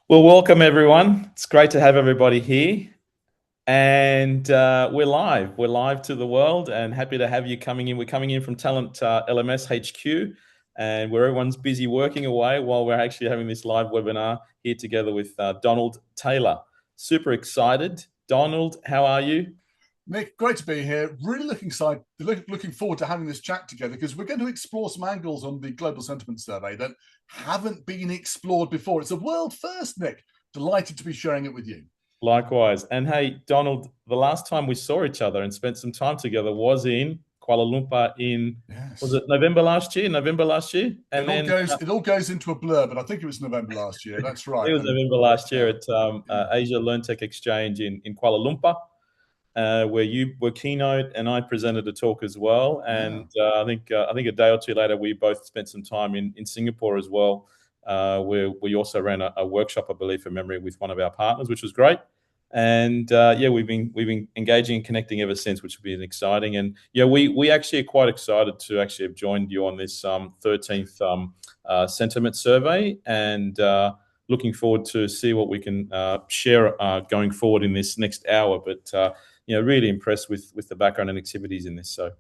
Well, welcome everyone. It's great to have everybody here. And we're live. We're live to the world and happy to have you coming in. We're coming in from Talent LMS HQ, and where everyone's busy working away while we're actually having this live webinar here together with Donald Taylor. Super excited. Donald, how are you? Nick, great to be here. Really looking forward to having this chat together because we're going to explore some angles on the Global Sentiment Survey that haven't been explored before. It's a world first, Nick. Delighted to be sharing it with you. Likewise. And hey, Donald, the last time we saw each other and spent some time together was in Kuala Lumpur was Yes. it November last year? November last year? And then It all goes into a blur, but I think it was November last year. That's it right. was And November last year yeah, at Asia Learn Tech Exchange in Kuala Lumpur, where you were keynote and I presented a talk as well. yeah. And I think a day or two later, we both spent some time in Singapore as well, where we also ran a workshop, I believe, from memory, with one of our partners, which was great. And yeah, we've been engaging and connecting ever since, which has been exciting. And yeah, we actually are quite excited to actually have joined you on this 13th sentiment survey, and looking forward to see what we can share going forward in this next hour. But really impressed with the background and activities in this. So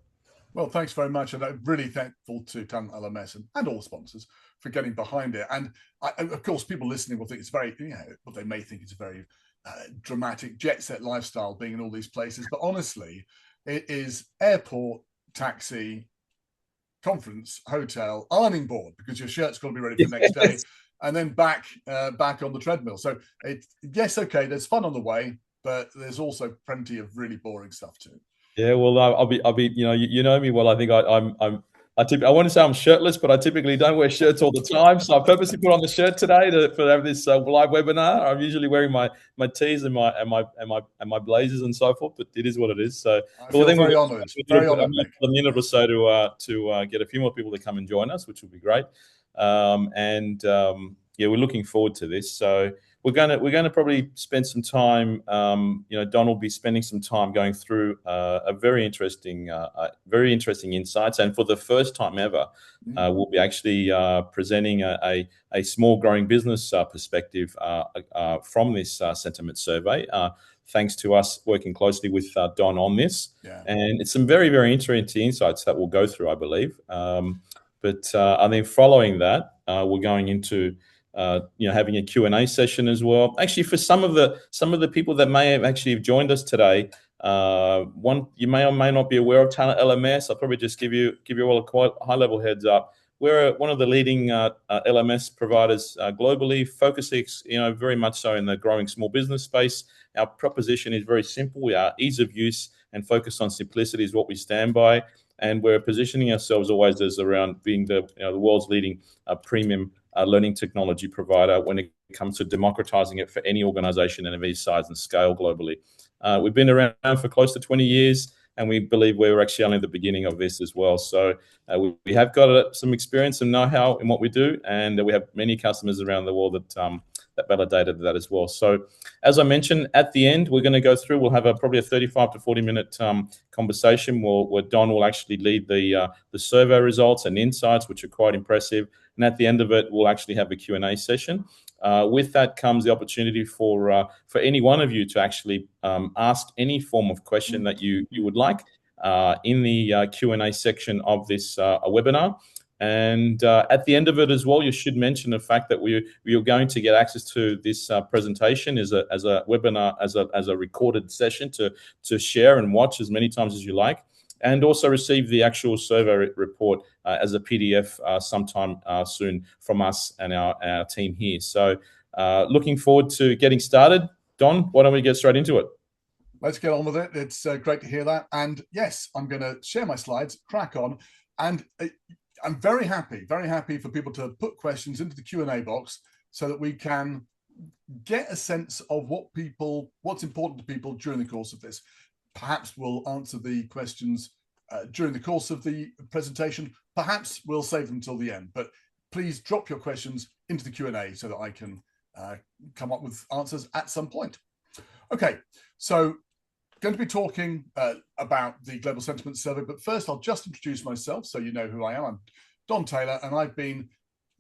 Well, thanks very much. And I'm really thankful to Talent LMS and all sponsors for getting behind it. And of course, people listening will think it's very, what they may think it's a very dramatic jet set lifestyle being in all these places. But honestly, it is airport, taxi, conference, hotel, ironing board, because your shirt's got to be ready for the next day, yes. and then back on the treadmill. So yes, okay, there's fun on the way, but there's also plenty of really boring stuff too. Yeah, well, I'll be. You know me well. I think I want to say I'm shirtless, but I typically don't wear shirts all the time. So I purposely put on the shirt today to have this live webinar. I'm usually wearing my tees and my blazers and so forth. But it is what it is. So, I well, feel then we've very got honoured, Nick. a minute or so to get a few more people to come and join us, which would be great. Yeah, we're looking forward to this. So we're gonna probably spend some time. Don will be spending some time going through a very interesting insights, and for the first time ever, we'll be actually presenting a small growing business perspective from this sentiment survey. Thanks to us working closely with Don on this, Yeah. and it's some very very interesting insights that we'll go through, I believe. But I think following that, we're going into having a Q&A session as well. Actually, for some of the people that may have actually joined us today, one you may or may not be aware of Talent LMS. I'll probably just give you all a quite high level heads up. We're one of the leading LMS providers globally, focusing very much so in the growing small business space. Our proposition is very simple. We are ease of use and focus on simplicity is what we stand by, and we're positioning ourselves always as around being the world's leading premium learning technology provider when it comes to democratizing it for any organization and of any size and scale globally. We've been around for close to 20 years, and we believe we're actually only the beginning of this as well. So we have got some experience and know-how in what we do, and we have many customers around the world that validated that as well. So as I mentioned, at the end, we're going to go through, we'll have probably a 35 to 40-minute conversation where Don will actually lead the survey results and insights, which are quite impressive. And at the end of it, we'll actually have a Q&A session. With that comes the opportunity for any one of you to actually ask any form of question that you would like in the Q&A section of this webinar. And at the end of it as well, you should mention the fact that you're going to get access to this presentation as a webinar, as a recorded session to share and watch as many times as you like, and also receive the actual survey report as a PDF sometime soon from us and our team here. So looking forward to getting started. Don, why don't we get straight into it? Let's get on with it. It's great to hear that. And yes, I'm going to share my slides, crack on. And I'm very happy for people to put questions into the Q&A box so that we can get a sense of what's important to people during the course of this. Perhaps we'll answer the questions during the course of the presentation. Perhaps we'll save them till the end. But please drop your questions into the Q&A so that I can come up with answers at some point. Okay, so going to be talking about the Global Sentiment Survey, but first I'll just introduce myself so you know who I am. I'm Don Taylor, and I've been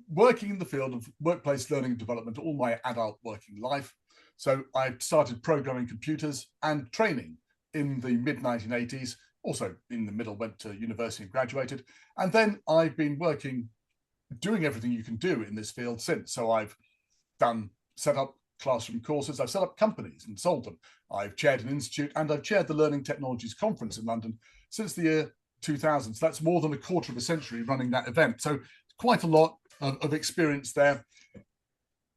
working in the field of workplace learning and development all my adult working life. So I started programming computers and training in the mid-1980s. Also in the middle, went to university and graduated. And then I've been working, doing everything you can do in this field since. So I've set up classroom courses, I've set up companies and sold them. I've chaired an institute, and I've chaired the Learning Technologies Conference in London since the year 2000. So that's more than a quarter of a century running that event. So quite a lot of experience there.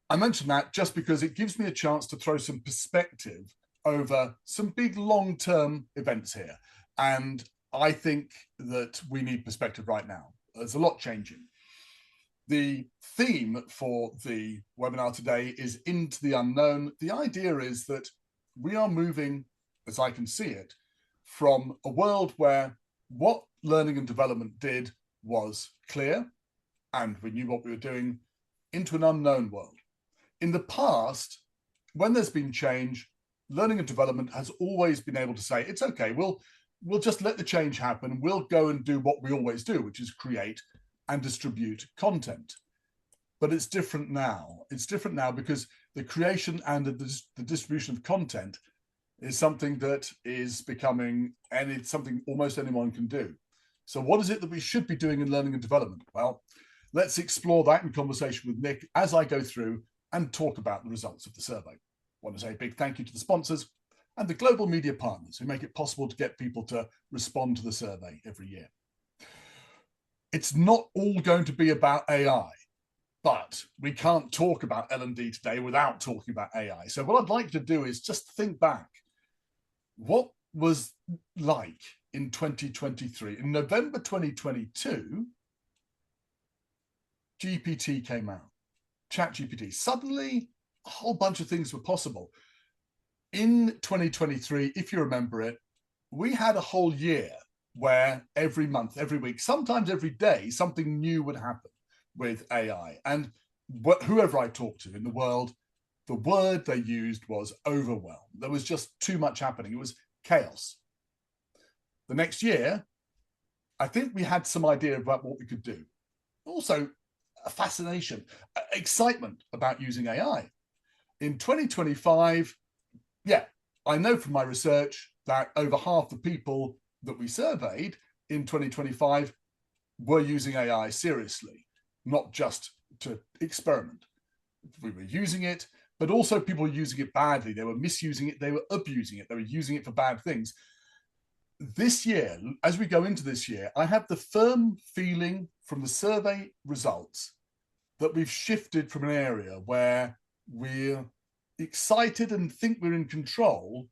I mention that just because it gives me a chance to throw some perspective over some big long-term events here. And I think that we need perspective right now. There's a lot changing. The theme for the webinar today is Into the Unknown. The idea is that we are moving, as I can see it, from a world where what learning and development did was clear, and we knew what we were doing, into an unknown world. In the past, when there's been change, learning and development has always been able to say, it's okay, we'll just let the change happen. We'll go and do what we always do, which is create and distribute content. But it's different now. It's different now because the creation and the distribution of content is something that is becoming, and it's something almost anyone can do. So what is it that we should be doing in learning and development? Well, let's explore that in conversation with Nick as I go through and talk about the results of the survey. I want to say a big thank you to the sponsors and the global media partners who make it possible to get people to respond to the survey every year. It's not all going to be about AI, but we can't talk about L&D today without talking about AI. So what I'd like to do is just think back. What was like in 2023? In November 2022, GPT came out, ChatGPT. Suddenly, a whole bunch of things were possible. In 2023, if you remember it, we had a whole year where every month, every week, sometimes every day, something new would happen with AI. And whoever I talked to in the world, the word they used was overwhelm. There was just too much happening. It was chaos. The next year, I think we had some idea about what we could do. Also, a fascination, excitement about using AI. In 2025, yeah, I know from my research that over half the people that we surveyed in 2025 were using AI seriously, not just to experiment. We were using it, but also people were using it badly. They were misusing it, they were abusing it, they were using it for bad things. This year, as we go into this year, I have the firm feeling from the survey results that we've shifted from an area where we're excited and think we're in control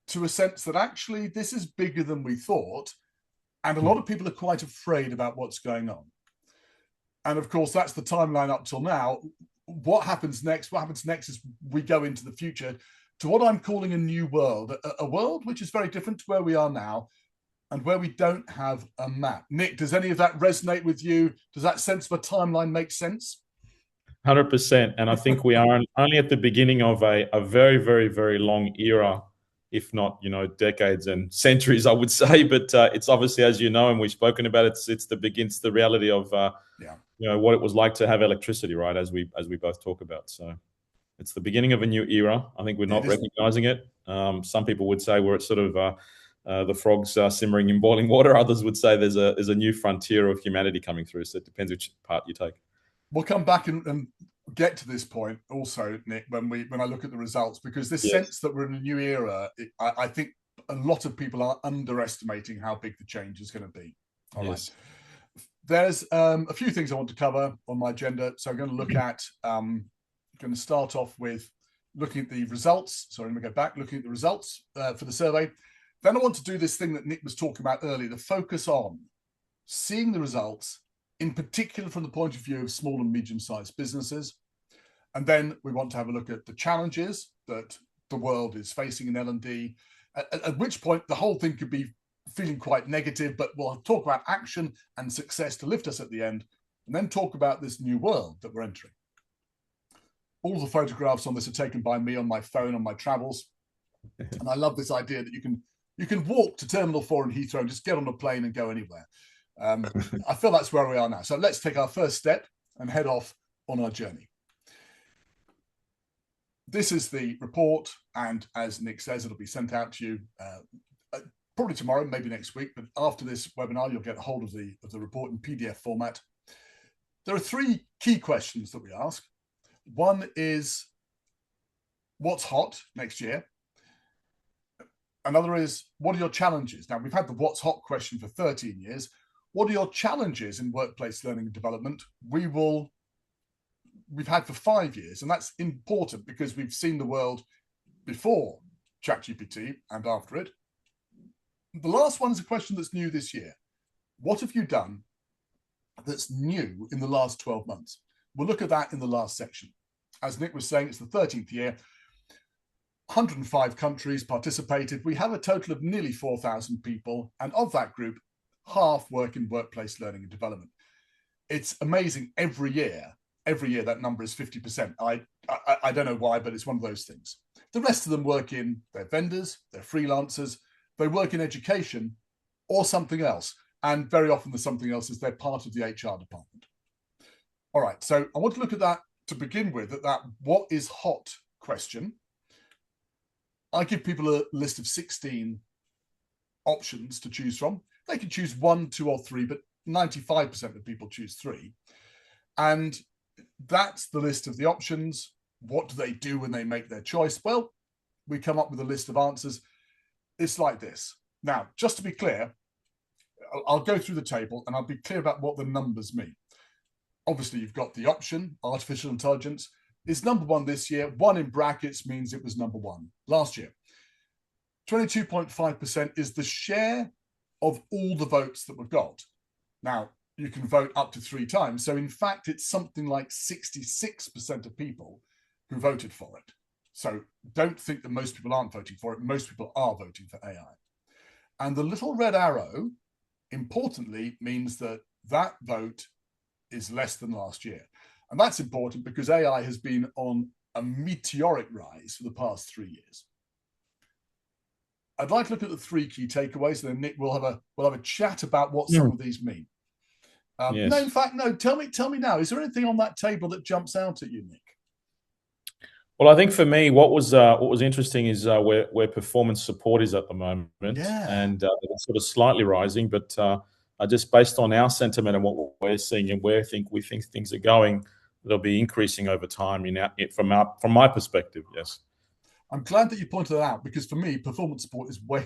to a sense that actually this is bigger than we thought. And a lot of people are quite afraid about what's going on. And of course, that's the timeline up till now. What happens next? What happens next is we go into the future to what I'm calling a new world, a world which is very different to where we are now and where we don't have a map. Nick, does any of that resonate with you? Does that sense of a timeline make sense? 100%. And I think we are only at the beginning of a very, very, very long era, if not, decades and centuries, I would say. But it's obviously, as you know, and we've spoken about it, it's the reality of what it was like to have electricity, right? As we both talk about. So it's the beginning of a new era. I think we're not recognizing it. Some people would say we're at sort of the frogs simmering in boiling water. Others would say there's a new frontier of humanity coming through. So it depends which part you take. We'll come back and get to this point also, Nick, when I look at the results, because this sense that we're in a new era, I think a lot of people are underestimating how big the change is going to be. All right. There's a few things I want to cover on my agenda. So I'm going to look at, going to start off with looking at the results. Sorry, let me go back, looking at the results for the survey. Then I want to do this thing that Nick was talking about earlier, the focus on seeing the results, in particular from the point of view of small and medium-sized businesses. And then we want to have a look at the challenges that the world is facing in L&D, at which point the whole thing could be feeling quite negative, but we'll talk about action and success to lift us at the end, and then talk about this new world that we're entering. All the photographs on this are taken by me on my phone on my travels. And I love this idea that you can walk to Terminal 4 in Heathrow and just get on a plane and go anywhere. I feel that's where we are now. So let's take our first step and head off on our journey. This is the report, and as Nick says, it'll be sent out to you probably tomorrow, maybe next week, but after this webinar, you'll get a hold of the report in PDF format. There are three key questions that we ask. One is, what's hot next year? Another is, what are your challenges? Now, we've had the what's hot question for 13 years. What are your challenges in workplace learning and development? We've had for 5 years, and that's important because we've seen the world before ChatGPT and after it. The last one is a question that's new this year. What have you done that's new in the last 12 months? We'll look at that in the last section. As Nick was saying, it's the 13th year. 105 countries participated. We have a total of nearly 4,000 people, and of that group, half work in workplace learning and development. It's amazing. Every year that number is 50%. I don't know why, but it's one of those things. The rest of them work in, they're vendors, they're freelancers, they work in education or something else. And very often the something else is they're part of the HR department. All right, so I want to look at that to begin with, that what is hot question. I give people a list of 16 options to choose from. They can choose 1, 2, or 3, but 95% of people choose 3. And that's the list of the options. What do they do when they make their choice? Well, we come up with a list of answers. It's like this. Now, just to be clear, I'll go through the table and I'll be clear about what the numbers mean. Obviously, you've got the option, artificial intelligence, is number 1 this year. 1 in brackets means it was number 1 last year. 22.5% is the share of all the votes that were got. Now, you can vote up to 3 times. So in fact, it's something like 66% of people who voted for it. So don't think that most people aren't voting for it. Most people are voting for AI. And the little red arrow, importantly, means that that vote is less than last year. And that's important because AI has been on a meteoric rise for the past 3 years. I'd like to look at the 3 key takeaways, and then Nick will have a chat about what some of these mean. Yes. No, in fact, no. Tell me now. Is there anything on that table that jumps out at you, Nick? Well, I think for me, what was interesting is where performance support is at the moment, and it's sort of slightly rising, but just based on our sentiment and what we're seeing and where we think things are going, they'll be increasing over time. From my perspective, yes. I'm glad that you pointed that out because for me, performance support is way.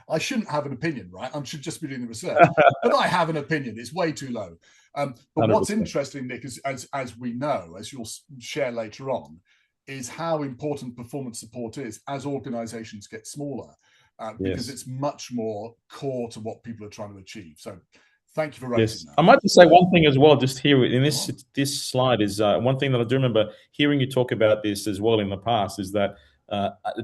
I shouldn't have an opinion, right? I should just be doing the research, but I have an opinion. It's way too low. But 100%. What's interesting, Nick, is as we know, as you'll share later on, is how important performance support is as organizations get smaller, because it's much more core to what people are trying to achieve. So thank you for raising that. I might just say one thing as well, just here in this slide is one thing that I do remember hearing you talk about this as well in the past is that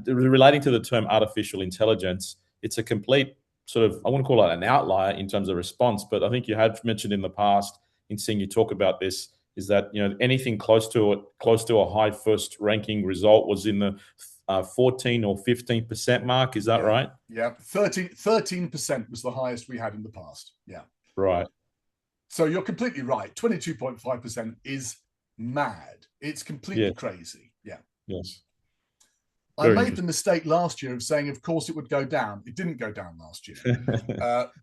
relating to the term artificial intelligence, it's a complete sort of, I wouldn't call it an outlier in terms of response, but I think you have mentioned in the past in seeing you talk about this, is that anything close to a high first ranking result was in the 14 or 15% mark. Is that right? Yeah, 13% was the highest we had in the past. Yeah. Right. So you're completely right. 22.5% is mad. It's completely crazy. Yeah. Yes. I made the mistake last year of saying, of course, it would go down. It didn't go down last year,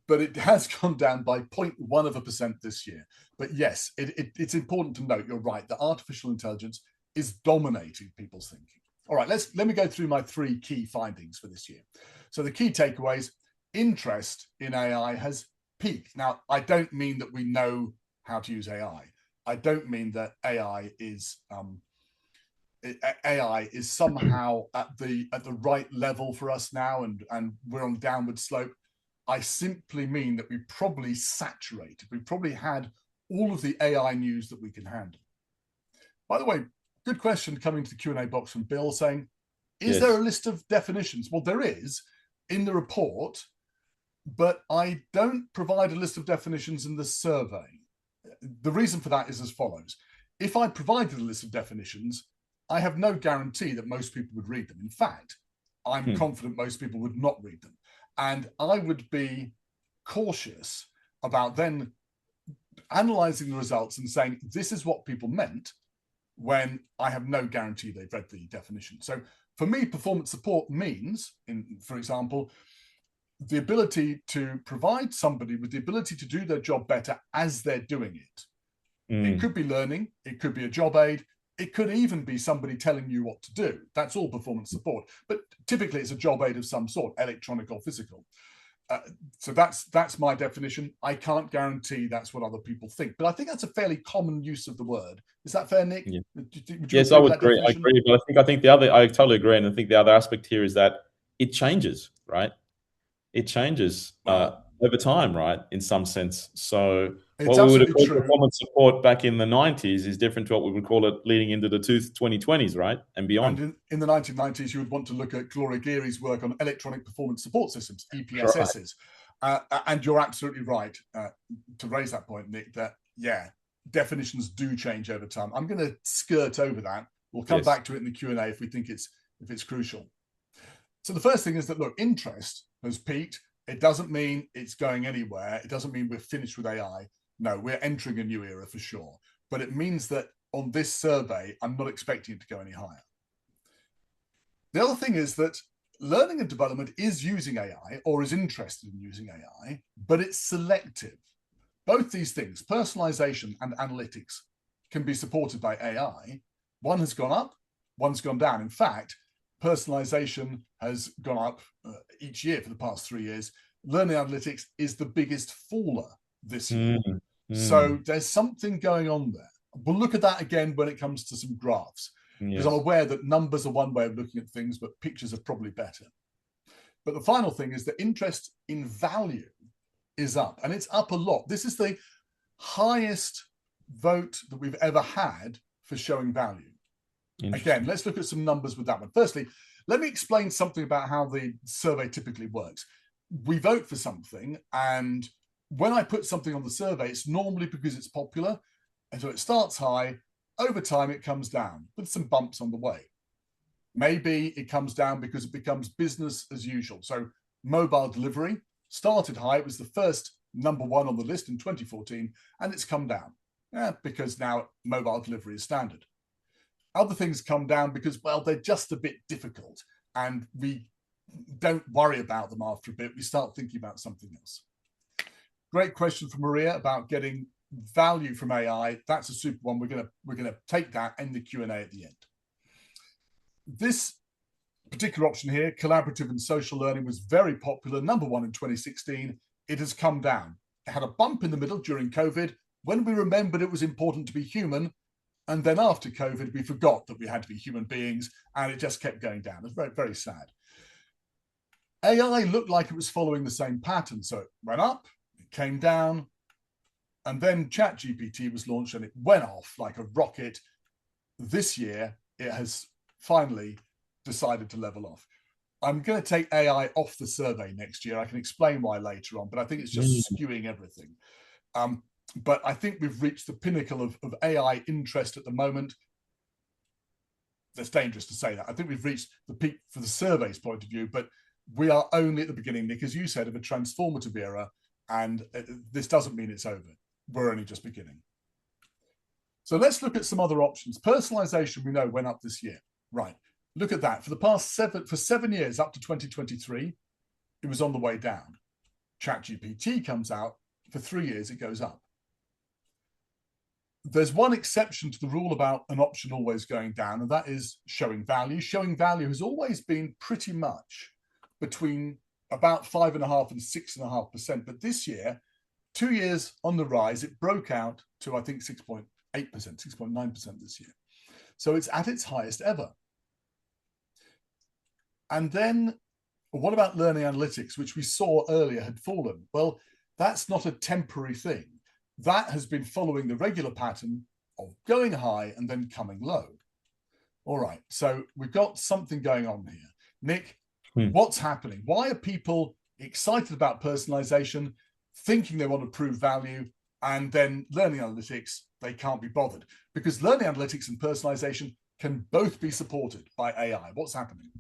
but it has gone down by 0.1% this year. But yes, it's important to note, you're right, that artificial intelligence is dominating people's thinking. All right, let me go through my 3 key findings for this year. So the key takeaways: interest in AI has peaked. Now, I don't mean that we know how to use AI. I don't mean that AI is somehow at the right level for us now and we're on a downward slope. I simply mean that we probably saturated. We probably had all of the AI news that we can handle. By the way, good question coming to the Q&A box from Bill saying, is there a list of definitions? Well, there is in the report, but I don't provide a list of definitions in the survey. The reason for that is as follows. If I provided a list of definitions, I have no guarantee that most people would read them. In fact, I'm confident most people would not read them. And I would be cautious about then analyzing the results and saying, this is what people meant, when I have no guarantee they've read the definition. So for me, performance support means, for example, the ability to provide somebody with the ability to do their job better as they're doing it. It could be learning, it could be a job aid, it could even be somebody telling you what to do. That's all performance support. But typically it's a job aid of some sort, electronic or physical. So that's my definition. I can't guarantee that's what other people think, but I think that's a fairly common use of the word. Is that fair, Nick? Yeah. Would you Yes, I agree with would that agree. I definition? agree, but I think the other, I totally agree, and I think the other aspect here is that it changes, right? It changes Well, over time, right? In some sense. So it's what we would have absolutely called true. performance support back in the 90s is different to what we would call it leading into the 2020s, right? And And beyond. in the 1990s, you would want to look at Gloria Geary's work on electronic performance support systems, Right. EPSSs. And you're absolutely right to raise that point, Nick, that, yeah, definitions do change over time. I'm going to skirt over that. We'll come Yes. back to it in the Q&A if we think it's crucial. So the first thing is that, look, interest has peaked. It doesn't mean it's going anywhere. It doesn't mean we're finished with AI. No, we're entering a new era for sure. But it means that on this survey, I'm not expecting it to go any higher. The other thing is that learning and development is using AI or is interested in using AI, but it's selective. Both these things, personalization and analytics, can be supported by AI. One has gone up, one's gone down. In fact, personalization has gone up each year for the past 3 years. Learning analytics is the biggest faller this year. So there's something going on there. We'll look at that again when it comes to some graphs, because I'm aware that numbers are one way of looking at things, but pictures are probably better. But the final thing is that interest in value is up, and it's up a lot. This is the highest vote that we've ever had for showing value. Again, let's look at some numbers with that one. Firstly, let me explain something about how the survey typically works. We vote for something, and when I put something on the survey, it's normally because it's popular. And so it starts high. Over time, it comes down with some bumps on the way. Maybe it comes down because it becomes business as usual. So mobile delivery started high. It was the first number one on the list in 2014, and it's come down because now mobile delivery is standard. Other things come down because, well, they're just a bit difficult, and we don't worry about them after a bit. We start thinking about something else. Great question from Maria about getting value from AI. That's a super one. We're gonna take that in the Q&A at the end. This particular option here, collaborative and social learning, was very popular, number one in 2016. It has come down. It had a bump in the middle during COVID when we remembered it was important to be human. And then after COVID, we forgot that we had to be human beings, and it just kept going down. It's very, very sad. AI looked like it was following the same pattern. So it went up, it came down, and then ChatGPT was launched and it went off like a rocket. This year, it has finally decided to level off. I'm going to take AI off the survey next year. I can explain why later on, but I think it's just skewing everything. But I think we've reached the pinnacle of AI interest at the moment. That's dangerous to say that. I think we've reached the peak for the survey's point of view, but we are only at the beginning, Nick, as you said, of a transformative era, and this doesn't mean it's over. We're only just beginning. So let's look at some other options. Personalization, we know, went up this year. Right. Look at that. For the past 7 years, up to 2023, it was on the way down. ChatGPT comes out. For 3 years, it goes up. There's one exception to the rule about an option always going down, and that is showing value. Showing value has always been pretty much between about 5.5% and 6.5%. But this year, 2 years on the rise, it broke out to, I think, 6.8%, 6.9% this year. So it's at its highest ever. And then what about learning analytics, which we saw earlier had fallen? Well, that's not a temporary thing. That has been following the regular pattern of going high and then coming low. All right, so we've got something going on here. Nick, what's happening? Why are people excited about personalization, thinking they want to prove value, and then learning analytics, they can't be bothered? Because learning analytics and personalization can both be supported by AI. What's happening?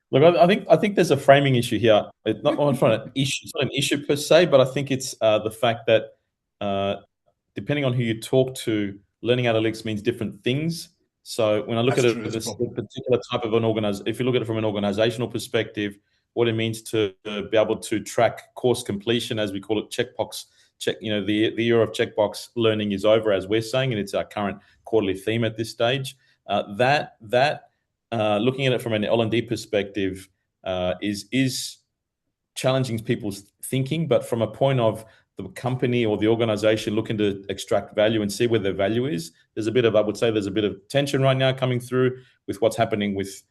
Look, I think there's a framing issue here. It's not an issue per se, but I think it's the fact that depending on who you talk to, learning analytics means different things. So when I look That's at it, true. It's a this problem. particular type of an organization, if you look at it from an organizational perspective, what it means to be able to track course completion, as we call it, checkbox check. The era of checkbox learning is over, as we're saying, and it's our current quarterly theme at this stage. Looking at it from an L&D perspective is challenging people's thinking, but from a point of the company or the organization looking to extract value and see where their value is, I would say there's a bit of tension right now coming through with what's happening with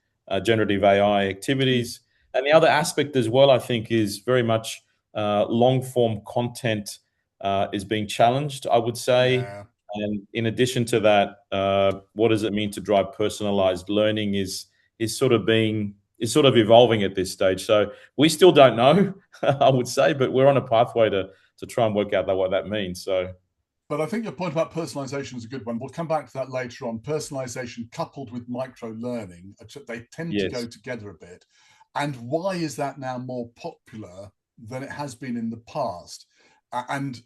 generative AI activities. And the other aspect as well, I think, is very much long form content is being challenged, I would say. Yeah. And in addition to that, what does it mean to drive personalized learning is sort of evolving at this stage. So we still don't know, I would say, but we're on a pathway to try and work out what that means. So, But I think your point about personalization is a good one. We'll come back to that later on. Personalization coupled with micro learning, they tend to go yes. together a bit. And why is that now more popular than it has been in the past? And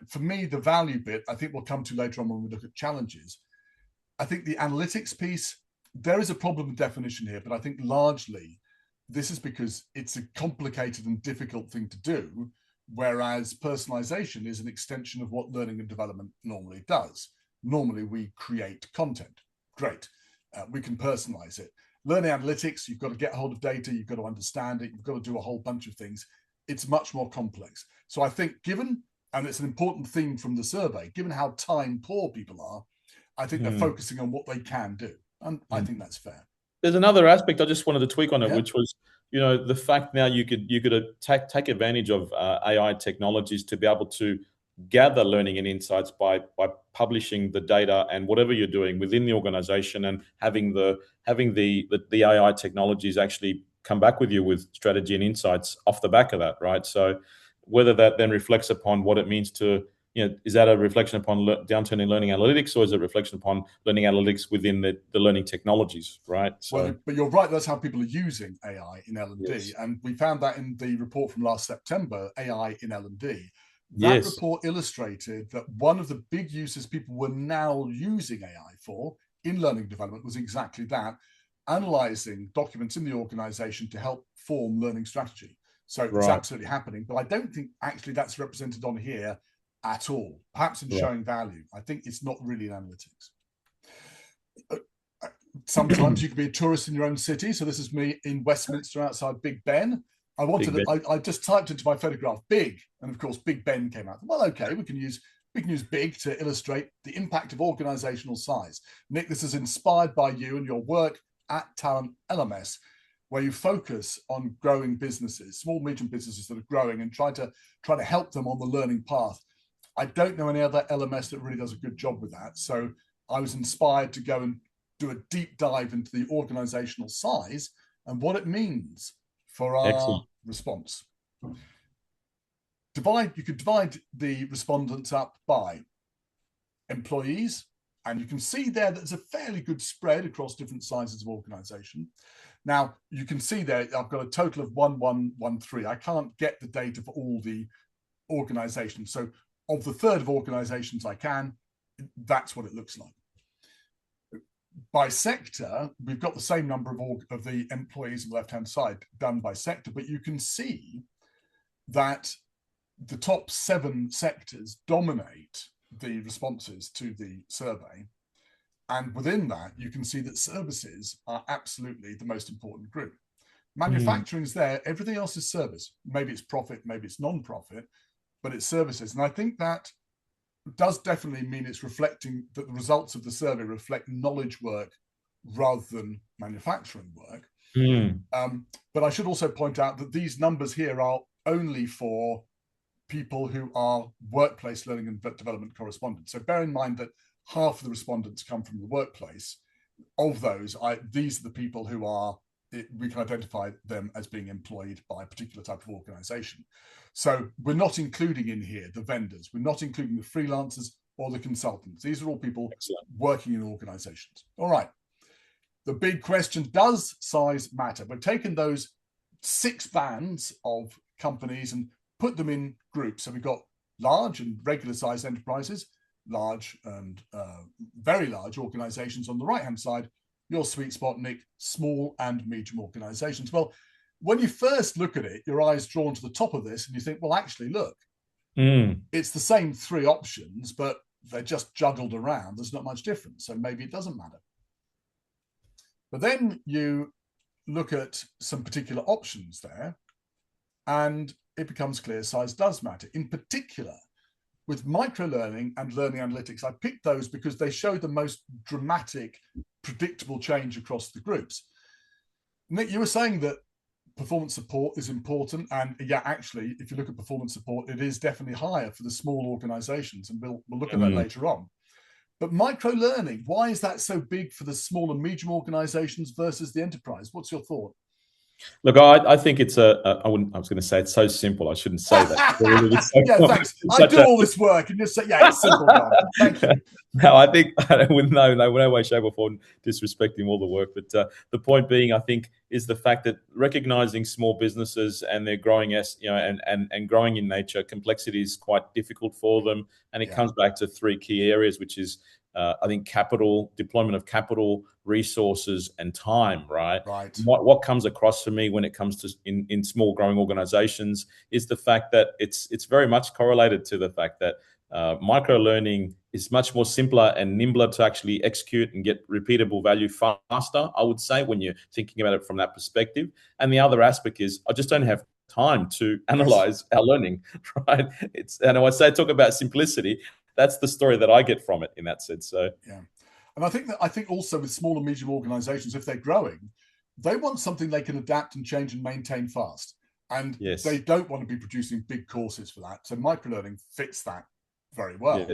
for me, the value bit, I think we'll come to later on when we look at challenges. I think the analytics piece, there is a problem with definition here, but I think largely this is because it's a complicated and difficult thing to do, whereas personalization is an extension of what learning and development normally does. Normally, we create content. Great. We can personalize it. Learning analytics, you've got to get hold of data, you've got to understand it, you've got to do a whole bunch of things. It's much more complex. So I think and it's an important theme from the survey, given how time poor people are, I think they're focusing on what they can do. And I think that's fair. There's another aspect I just wanted to tweak on it, Yeah. which was, the fact now you could take advantage of AI technologies to be able to gather learning and insights by publishing the data and whatever you're doing within the organization, and having the AI technologies actually come back with you with strategy and insights off the back of that, right? So whether that then reflects upon what it means to, is that a reflection upon downturn in learning analytics, or is it a reflection upon learning analytics within the learning technologies, right? So, well, but you're right. That's how people are using AI in L&D. yes. And we found that in the report from last September, AI in L&D. That Yes. report illustrated that one of the big uses people were now using AI for in learning development was exactly that, analyzing documents in the organization to help form learning strategy. So it's Right. absolutely happening. But I don't think actually that's represented on here at all, perhaps in Right. showing value. I think it's not really in analytics. Sometimes you can be a tourist in your own city. So this is me in Westminster outside Big Ben. I just typed into my photograph big, and of course Big Ben came out. Well, okay, we can use big to illustrate the impact of organizational size. Nick, this is inspired by you and your work at Talent LMS, where you focus on growing businesses, small, medium businesses that are growing, and try to help them on the learning path. I don't know any other LMS that really does a good job with that. So I was inspired to go and do a deep dive into the organizational size and what it means for our Excellent. response. You could divide the respondents up by employees, and you can see there that there's a fairly good spread across different sizes of organization. Now, you can see there, I've got a total of 1113. I can't get the data for all the organizations. So of the third of organizations I can, that's what it looks like. By sector, we've got the same number of the employees on the left-hand side done by sector, but you can see that the top 7 sectors dominate the responses to the survey. And within that, you can see that services are absolutely the most important group. Manufacturing is there, everything else is service. Maybe it's profit, maybe it's non-profit, but it's services. And I think that does definitely mean it's reflecting that the results of the survey reflect knowledge work rather than manufacturing work. But I should also point out that these numbers here are only for people who are workplace learning and development correspondents. So bear in mind that half of the respondents come from the workplace. Of those, these are the people who are, we can identify them as being employed by a particular type of organization. So we're not including in here the vendors. We're not including the freelancers or the consultants. These are all people working in organizations. All right. The big question, does size matter? We've taken those 6 bands of companies and put them in groups. So we've got large and regular sized enterprises, large and very large organizations on the right-hand side. Your sweet spot, Nick, small and medium organizations. Well, when you first look at it, your eyes drawn to the top of this and you think, well, actually, look, it's the same three options, but they're just juggled around. There's not much difference. So maybe it doesn't matter. But then you look at some particular options there, and it becomes clear size does matter. In particular, with micro-learning and learning analytics, I picked those because they show the most dramatic, predictable change across the groups. Nick, you were saying that performance support is important. And yeah, actually, if you look at performance support, it is definitely higher for the small organizations. And we'll look at that later on. But micro-learning, why is that so big for the small and medium organizations versus the enterprise? What's your thought? Look, I think it's I was going to say it's so simple. I shouldn't say that. Yeah, thanks. I do all this work and just say, yeah, it's simple, Don. Thank you. No, I think with no way, shape, or form disrespecting all the work, but the point being, I think, is the fact that recognizing small businesses and they're growing and growing in nature, complexity is quite difficult for them, and it comes back to three key areas, which is I think capital, deployment of capital, resources, and time. Right. What comes across for me when it comes to in small growing organizations is the fact that it's very much correlated to the fact that micro learning is much more simpler and nimbler to actually execute and get repeatable value faster, I would say, when you're thinking about it from that perspective. And the other aspect is I just don't have time to analyze our learning, right? And when I talk about simplicity, that's the story that I get from it in that sense. So yeah. And I think also with small and medium organizations, if they're growing, they want something they can adapt and change and maintain fast. And they don't want to be producing big courses for that. So microlearning fits that very well.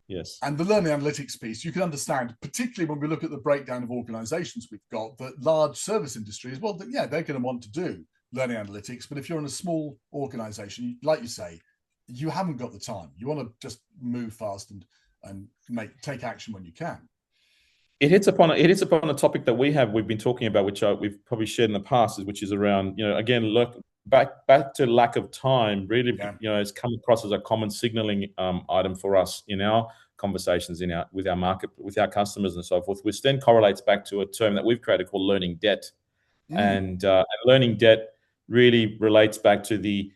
Yes. And the learning analytics piece, you can understand, particularly when we look at the breakdown of organizations we've got, that large service industries, well, yeah, they're going to want to do learning analytics. But if you're in a small organization, like you say, you haven't got the time. You want to just move fast and take action when you can. It hits upon a topic that we've been talking about, which we've probably shared in the past, which is around, again, look back to lack of time. Really, it's come across as a common signaling item for us in our conversations with our market, with our customers, and so forth, which then correlates back to a term that we've created called learning debt, and learning debt really relates back to the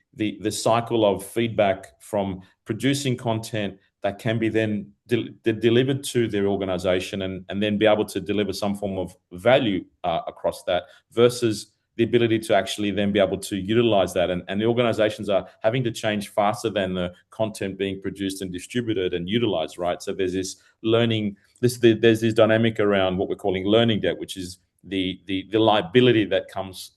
cycle of feedback from producing content that can be then delivered to their organization and then be able to deliver some form of value across that, versus the ability to actually then be able to utilize that. And the organizations are having to change faster than the content being produced and distributed and utilized, right? So there's this there's this dynamic around what we're calling learning debt, which is the liability that comes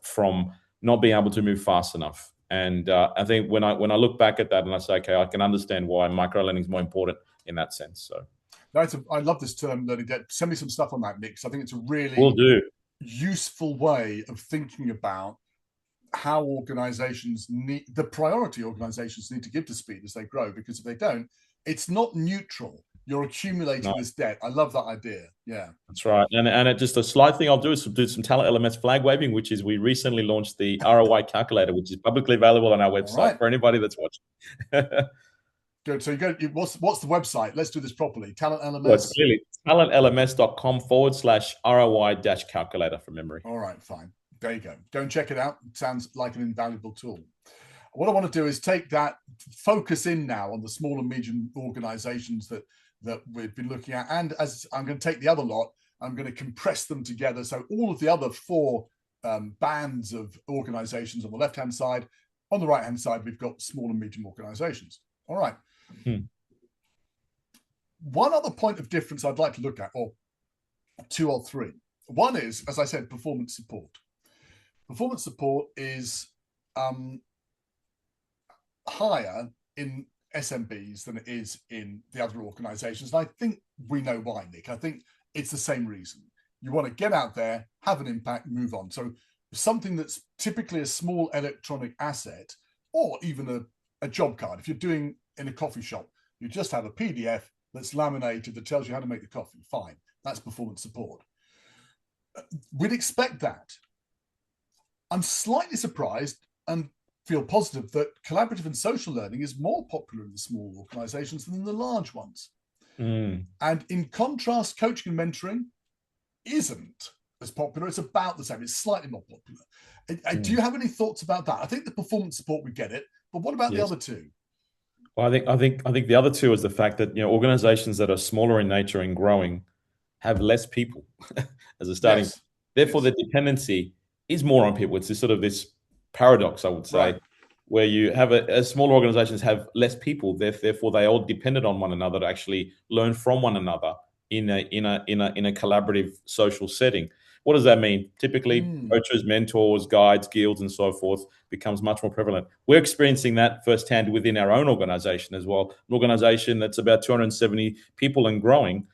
from not being able to move fast enough. And I think when I look back at that and I say, okay, I can understand why micro-learning is more important in that sense. So I love this term, learning debt. Send me some stuff on that, Nick, because I think it's a really useful way of thinking about how organizations need, the priority organizations need to give to speed as they grow, because if they don't, it's not neutral. You're accumulating this debt. I love that idea. Yeah, that's right. And just a slight thing I'll do is do some Talent LMS flag waving, which is we recently launched the ROI calculator, which is publicly available on our website for anybody that's watching. Good. So what's the website? Let's do this properly. Talent LMS. Well, it's clearly talentlms.com/ROI-calculator from memory. All right, fine. There you go. Go and check it out. It sounds like an invaluable tool. What I want to do is take that, focus in now on the small and medium organizations that we've been looking at. And as I'm going to take the other lot, I'm going to compress them together. So all of the other four bands of organizations on the left-hand side, on the right-hand side, we've got small and medium organizations. All right. One other point of difference I'd like to look at, or two or three. One is, as I said, performance support. Performance support is higher in SMBs than it is in the other organizations. And I think we know why, Nick. I think it's the same reason. You want to get out there, have an impact, move on. So something that's typically a small electronic asset, or even a job card. If you're doing in a coffee shop, you just have a PDF that's laminated that tells you how to make the coffee. Fine. That's performance support. We'd expect that. I'm slightly surprised, and feel positive that collaborative and social learning is more popular in the small organizations than in the large ones. Mm. And in contrast, coaching and mentoring isn't as popular. It's about the same. It's slightly more popular. Do you have any thoughts about that? I think the performance support, we get it, but what about the Yes. other two? Well, I think the other two is the fact that organizations that are smaller in nature and growing have less people as a starting. Yes. Therefore, Yes. the dependency is more on people. It's this sort of this paradox, I would say, Right. where you have smaller organizations have less people. Therefore, they all dependent on one another to actually learn from one another in a collaborative social setting. What does that mean? Typically, coaches, mentors, guides, guilds, and so forth becomes much more prevalent. We're experiencing that firsthand within our own organization as well. An organization that's about 270 people and growing.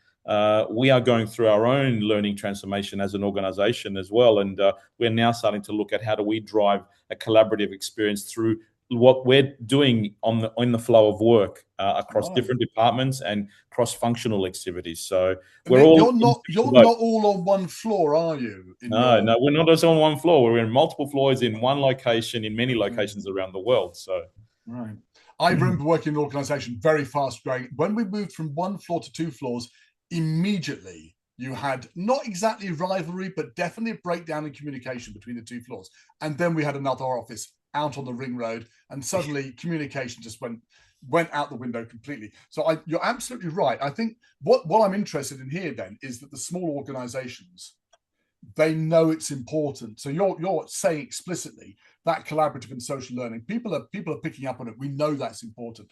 We are going through our own learning transformation as an organization as well. And we're now starting to look at how do we drive a collaborative experience through what we're doing in the flow of work across different departments and cross-functional activities. So we're all you're not all on one floor, are you? No, we're not just on one floor. We're in multiple floors in one location, in many locations around the world. So right. I remember working in an organization very fast growing. When we moved from one floor to two floors, immediately you had not exactly rivalry, but definitely a breakdown in communication between the two floors. And then we had another office out on the ring road, and suddenly communication just went out the window completely. So you're absolutely right. I think what I'm interested in here then is that the small organizations, they know it's important. So you're saying explicitly that collaborative and social learning, people are picking up on it. We know that's important.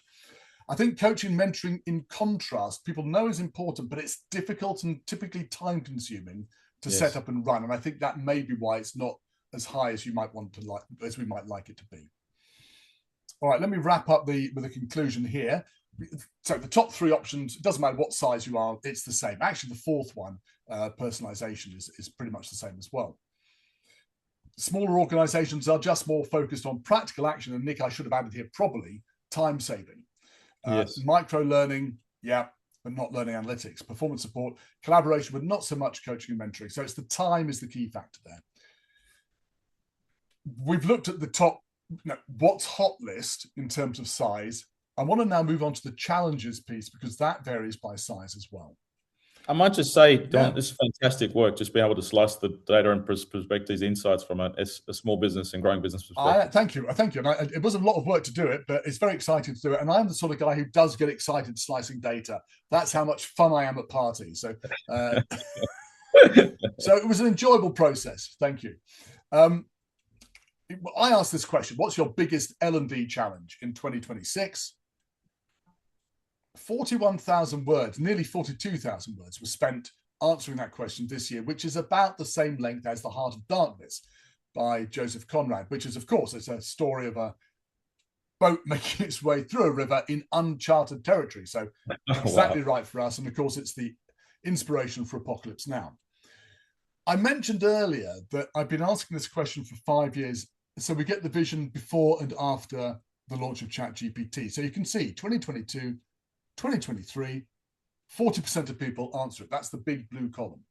I think coaching, mentoring, in contrast, people know is important, but it's difficult and typically time consuming to set up and run. And I think that may be why it's not as high as we might like it to be. All right, let me wrap up with a conclusion here. So the top three options, it doesn't matter what size you are, it's the same. Actually, the fourth one, personalization, is pretty much the same as well. Smaller organizations are just more focused on practical action. And Nick, I should have added here probably time saving. Micro learning, but not learning analytics. Performance support, collaboration, but not so much coaching and mentoring. So it's the time is the key factor there. We've looked at the top, what's hot list in terms of size. I want to now move on to the challenges piece because that varies by size as well. I might just say, Don, this is fantastic work, just being able to slice the data and perspectives, insights from a small business and growing business perspective. Thank you. And it was a lot of work to do it, but it's very exciting to do it. And I'm the sort of guy who does get excited slicing data. That's how much fun I am at parties. So, so it was an enjoyable process. Thank you. I asked this question: what's your biggest L&D challenge in 2026? 41,000 words, nearly 42,000 words were spent answering that question this year, which is about the same length as The Heart of Darkness by Joseph Conrad, which is, of course, it's a story of a boat making its way through a river in uncharted territory. So exactly right for us. And of course, it's the inspiration for Apocalypse Now. I mentioned earlier that I've been asking this question for 5 years. So we get the vision before and after the launch of ChatGPT. So you can see 2022, 2023, 40% of people answer it. That's the big blue column.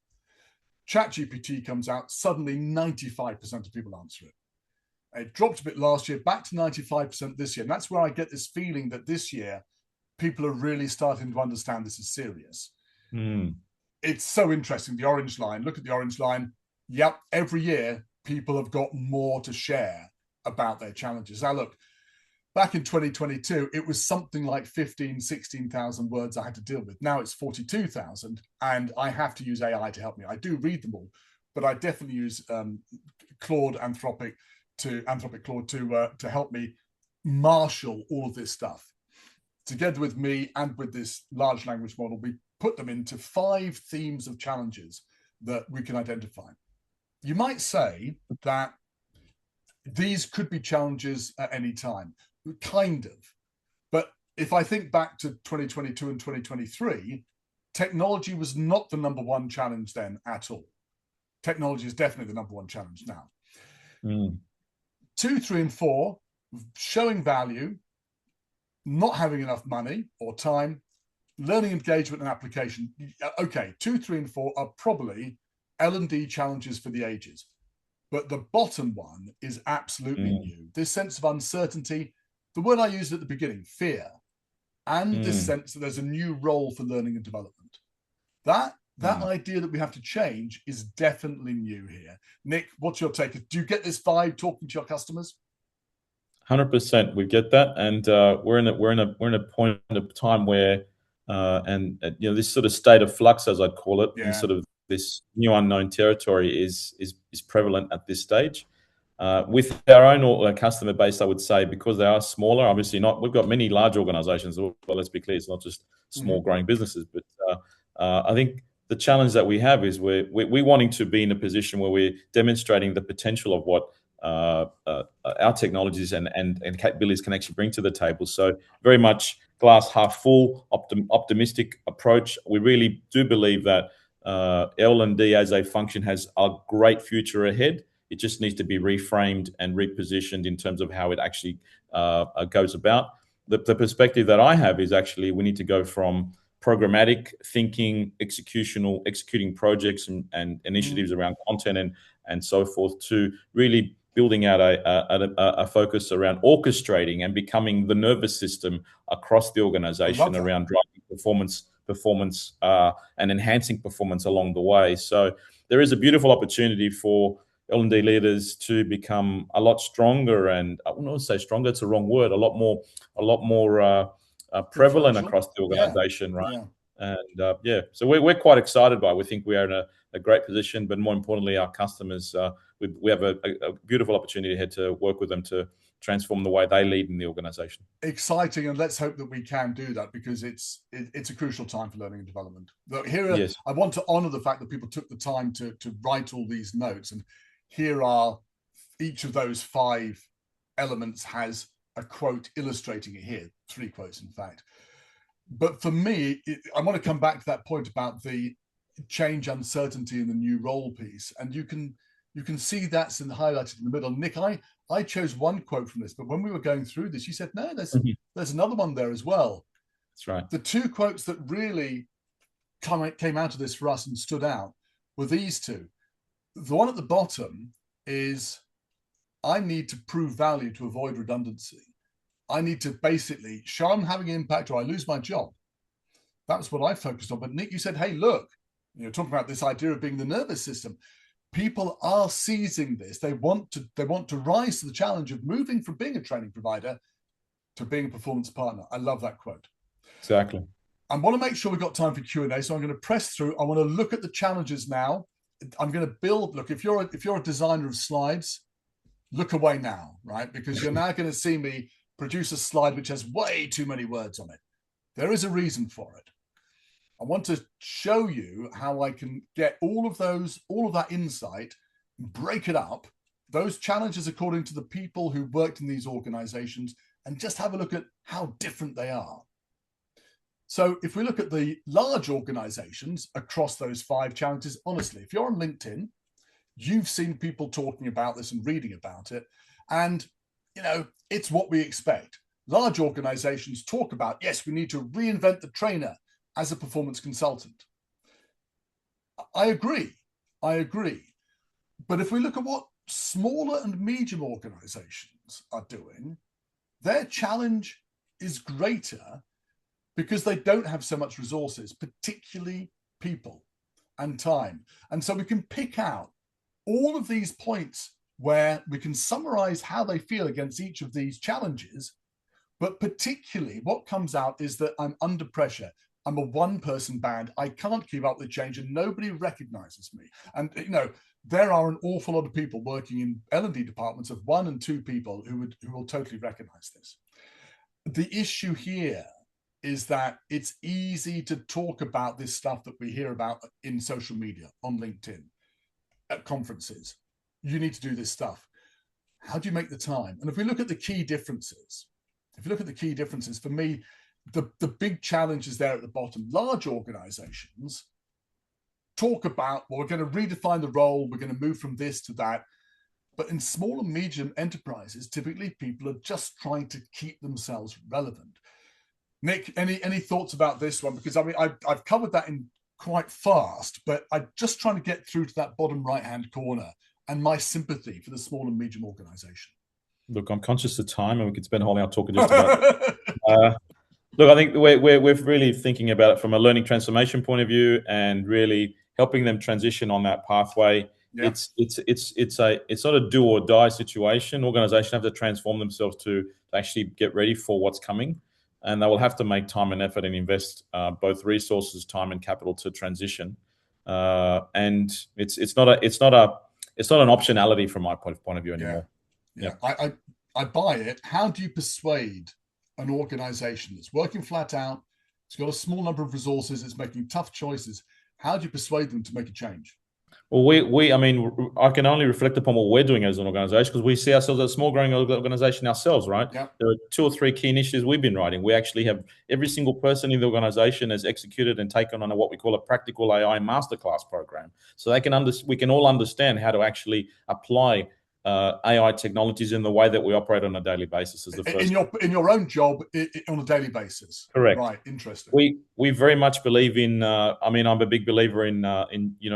ChatGPT comes out, suddenly 95% of people answer it. It dropped a bit last year, back to 95% this year. And that's where I get this feeling that this year, people are really starting to understand this is serious. It's so interesting, the orange line. Look at the orange line. Yep, every year, people have got more to share about their challenges. Now, look, back in 2022, it was something like 16,000 words I had to deal with. Now it's 42,000, and I have to use AI to help me. I do read them all, but I definitely use Anthropic Claude to help me marshal all of this stuff. Together with me and with this large language model, we put them into 5 themes of challenges that we can identify. You might say that these could be challenges at any time. Kind of. But if I think back to 2022 and 2023, technology was not the number one challenge then at all. Technology is definitely the number one challenge now. 2, 3, and 4, showing value, not having enough money or time, learning engagement and application. Okay, 2, 3, and 4 are probably L&D challenges for the ages. But the bottom one is absolutely Mm, new. This sense of uncertainty, the word I used at the beginning, fear, and this mm, sense that there's a new role for learning and development. That mm. idea that we have to change is definitely new here. Nick, what's your take? Do you get this vibe talking to your customers? 100%, we get that, and we're in a point of time where, this sort of state of flux, as I'd call it, and Yeah. sort of this new unknown territory is prevalent at this stage. With our own customer base, I would say, because they are smaller, obviously not. We've got many large organisations. Well, let's be clear, it's not just small Mm-hmm. growing businesses, but I think the challenge that we have is we're wanting to be in a position where we're demonstrating the potential of what our technologies and capabilities can actually bring to the table. So very much glass half full, optimistic approach. We really do believe that L&D as a function has a great future ahead. It just needs to be reframed and repositioned in terms of how it actually goes about. The perspective that I have is actually we need to go from programmatic thinking, executing projects and initiatives around content and so forth, to really building out a focus around orchestrating and becoming the nervous system across the I love organization that. around driving performance, and enhancing performance along the way. So there is a beautiful opportunity for L&D leaders to become a lot stronger, and I wouldn't want to say stronger, it's a wrong word, a lot more prevalent Influential. across the Yeah. organization, right? Yeah. And so we're quite excited by it. We think we are in a great position, but more importantly, our customers, we have a beautiful opportunity ahead to work with them to transform the way they lead in the organization. Exciting, and let's hope that we can do that, because it's a crucial time for learning and development. Look, Yes. I want to honor the fact that people took the time to write all these notes, and here are each of those 5 elements has a quote illustrating it here, 3 quotes in fact. But for me, I want to come back to that point about the change, uncertainty, and the new role piece, and you can see that's highlighted in the middle. Nick, I chose one quote from this, but when we were going through this, you said no, there's another one there as well. That's right. The 2 quotes that really came out of this for us and stood out were these 2. The one at the bottom is, I need to prove value to avoid redundancy. I need to basically show I'm having an impact or I lose my job. That's what I focused on. But Nick, you said, hey, look, talking about this idea of being the nervous system. People are seizing this. They want to rise to the challenge of moving from being a training provider to being a performance partner. I love that quote. Exactly. I want to make sure we've got time for Q&A, so I'm going to press through. I want to look at the challenges now. I'm going to build. Look, if you're a designer of slides, look away now, right? Because you're now going to see me produce a slide which has way too many words on it. There is a reason for it. I want to show you how I can get all of that insight, break it up, those challenges according to the people who worked in these organizations, and just have a look at how different they are. So if we look at the large organizations across those 5 challenges, honestly, if you're on LinkedIn, you've seen people talking about this and reading about it. And, it's what we expect. Large organizations talk about, yes, we need to reinvent the trainer as a performance consultant. I agree. But if we look at what smaller and medium organizations are doing, their challenge is greater because they don't have so much resources, particularly people and time. And so we can pick out all of these points where we can summarize how they feel against each of these challenges. But particularly what comes out is that I'm under pressure. I'm a one-person band. I can't keep up with change and nobody recognizes me. And, there are an awful lot of people working in L&D departments of 1 and 2 people who will totally recognize this. The issue here is that it's easy to talk about this stuff that we hear about in social media, on LinkedIn, at conferences. You need to do this stuff. How do you make the time? And if we look at the key differences, for me, the big challenge is there at the bottom. Large organizations talk about, well, we're going to redefine the role, we're going to move from this to that. But in small and medium enterprises, typically people are just trying to keep themselves relevant. Nick, any thoughts about this one? Because I've covered that in quite fast, but I'm just trying to get through to that bottom right-hand corner and my sympathy for the small and medium organization? Look, I'm conscious of time, and we could spend a whole hour talking just about look, I think we're really thinking about it from a learning transformation point of view, and really helping them transition on that pathway. Yeah. It's not a do or die situation. Organizations have to transform themselves to actually get ready for what's coming, and they will have to make time and effort and invest both resources, time, and capital to transition. And it's not an optionality from my point of view anymore. Yeah. I buy it. How do you persuade an organization that's working flat out, it's got a small number of resources, it's making tough choices? How do you persuade them to make a change? Well, I mean, I can only reflect upon what we're doing as an organization, because we see ourselves as a small growing organization ourselves, right? Yeah. There are 2 or 3 key initiatives we've been writing. We actually have every single person in the organization has executed and taken on what we call a practical AI masterclass program. So we can all understand how to actually apply AI technologies in the way that we operate on a daily basis. As the first in your own job on a daily basis. Correct. Right. Interesting. We very much believe in. I mean, I'm a big believer in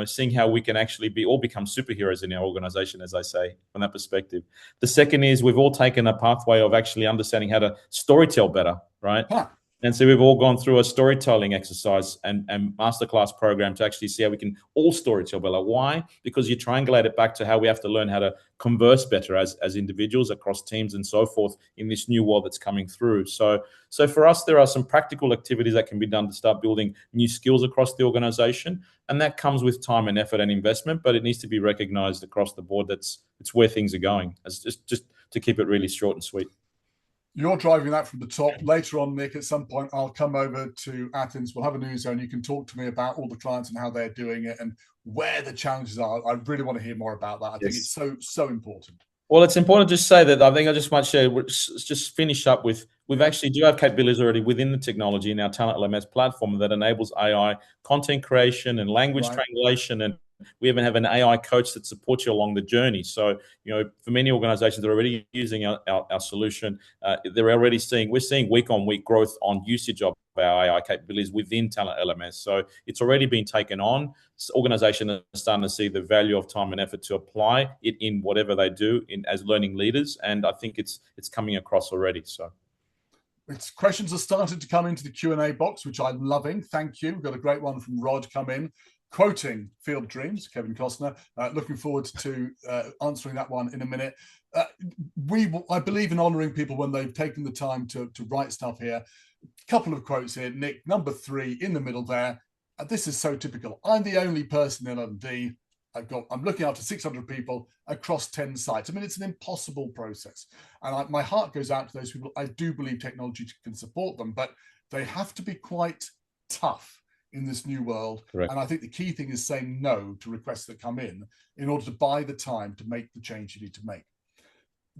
seeing how we can actually become superheroes in our organization, as I say, from that perspective. The second is we've all taken a pathway of actually understanding how to storytell better, right? Huh. And so we've all gone through a storytelling exercise and masterclass program to actually see how we can all storytell better. Why? Because you triangulate it back to how we have to learn how to converse better as individuals across teams and so forth in this new world that's coming through. So for us, there are some practical activities that can be done to start building new skills across the organization. And that comes with time and effort and investment, but it needs to be recognized across the board. It's where things are going. It's just to keep it really short and sweet. You're driving that from the top. Later on, Nick, at some point, I'll come over to Athens. We'll have a news zone. You can talk to me about all the clients and how they're doing it and where the challenges are. I really want to hear more about that. I think it's so important. Well, it's important to just say that I think I just might share, just finish up with, we've actually do have capabilities already within the technology in our Talent LMS platform that enables AI content creation and language translation, and we even have an AI coach that supports you along the journey. So, for many organizations that are already using our solution, we're seeing week on week growth on usage of our AI capabilities within Talent LMS. So it's already been taken on. Organizations are starting to see the value of time and effort to apply it in whatever they do as learning leaders. And I think it's coming across already. So questions are starting to come into the Q&A box, which I'm loving. Thank you. We've got a great one from Rod come in, quoting Field Dreams, Kevin Costner. Looking forward to answering that one in a minute. I believe in honoring people when they've taken the time to write stuff here. A couple of quotes here, Nick. Number 3 in the middle there. This is so typical. I'm the only person in L&D. I'm looking after 600 people across 10 sites. I mean, it's an impossible process. And my heart goes out to those people. I do believe technology can support them, but they have to be quite tough in this new world. Correct. And I think the key thing is saying no to requests that come in order to buy the time to make the change you need to make.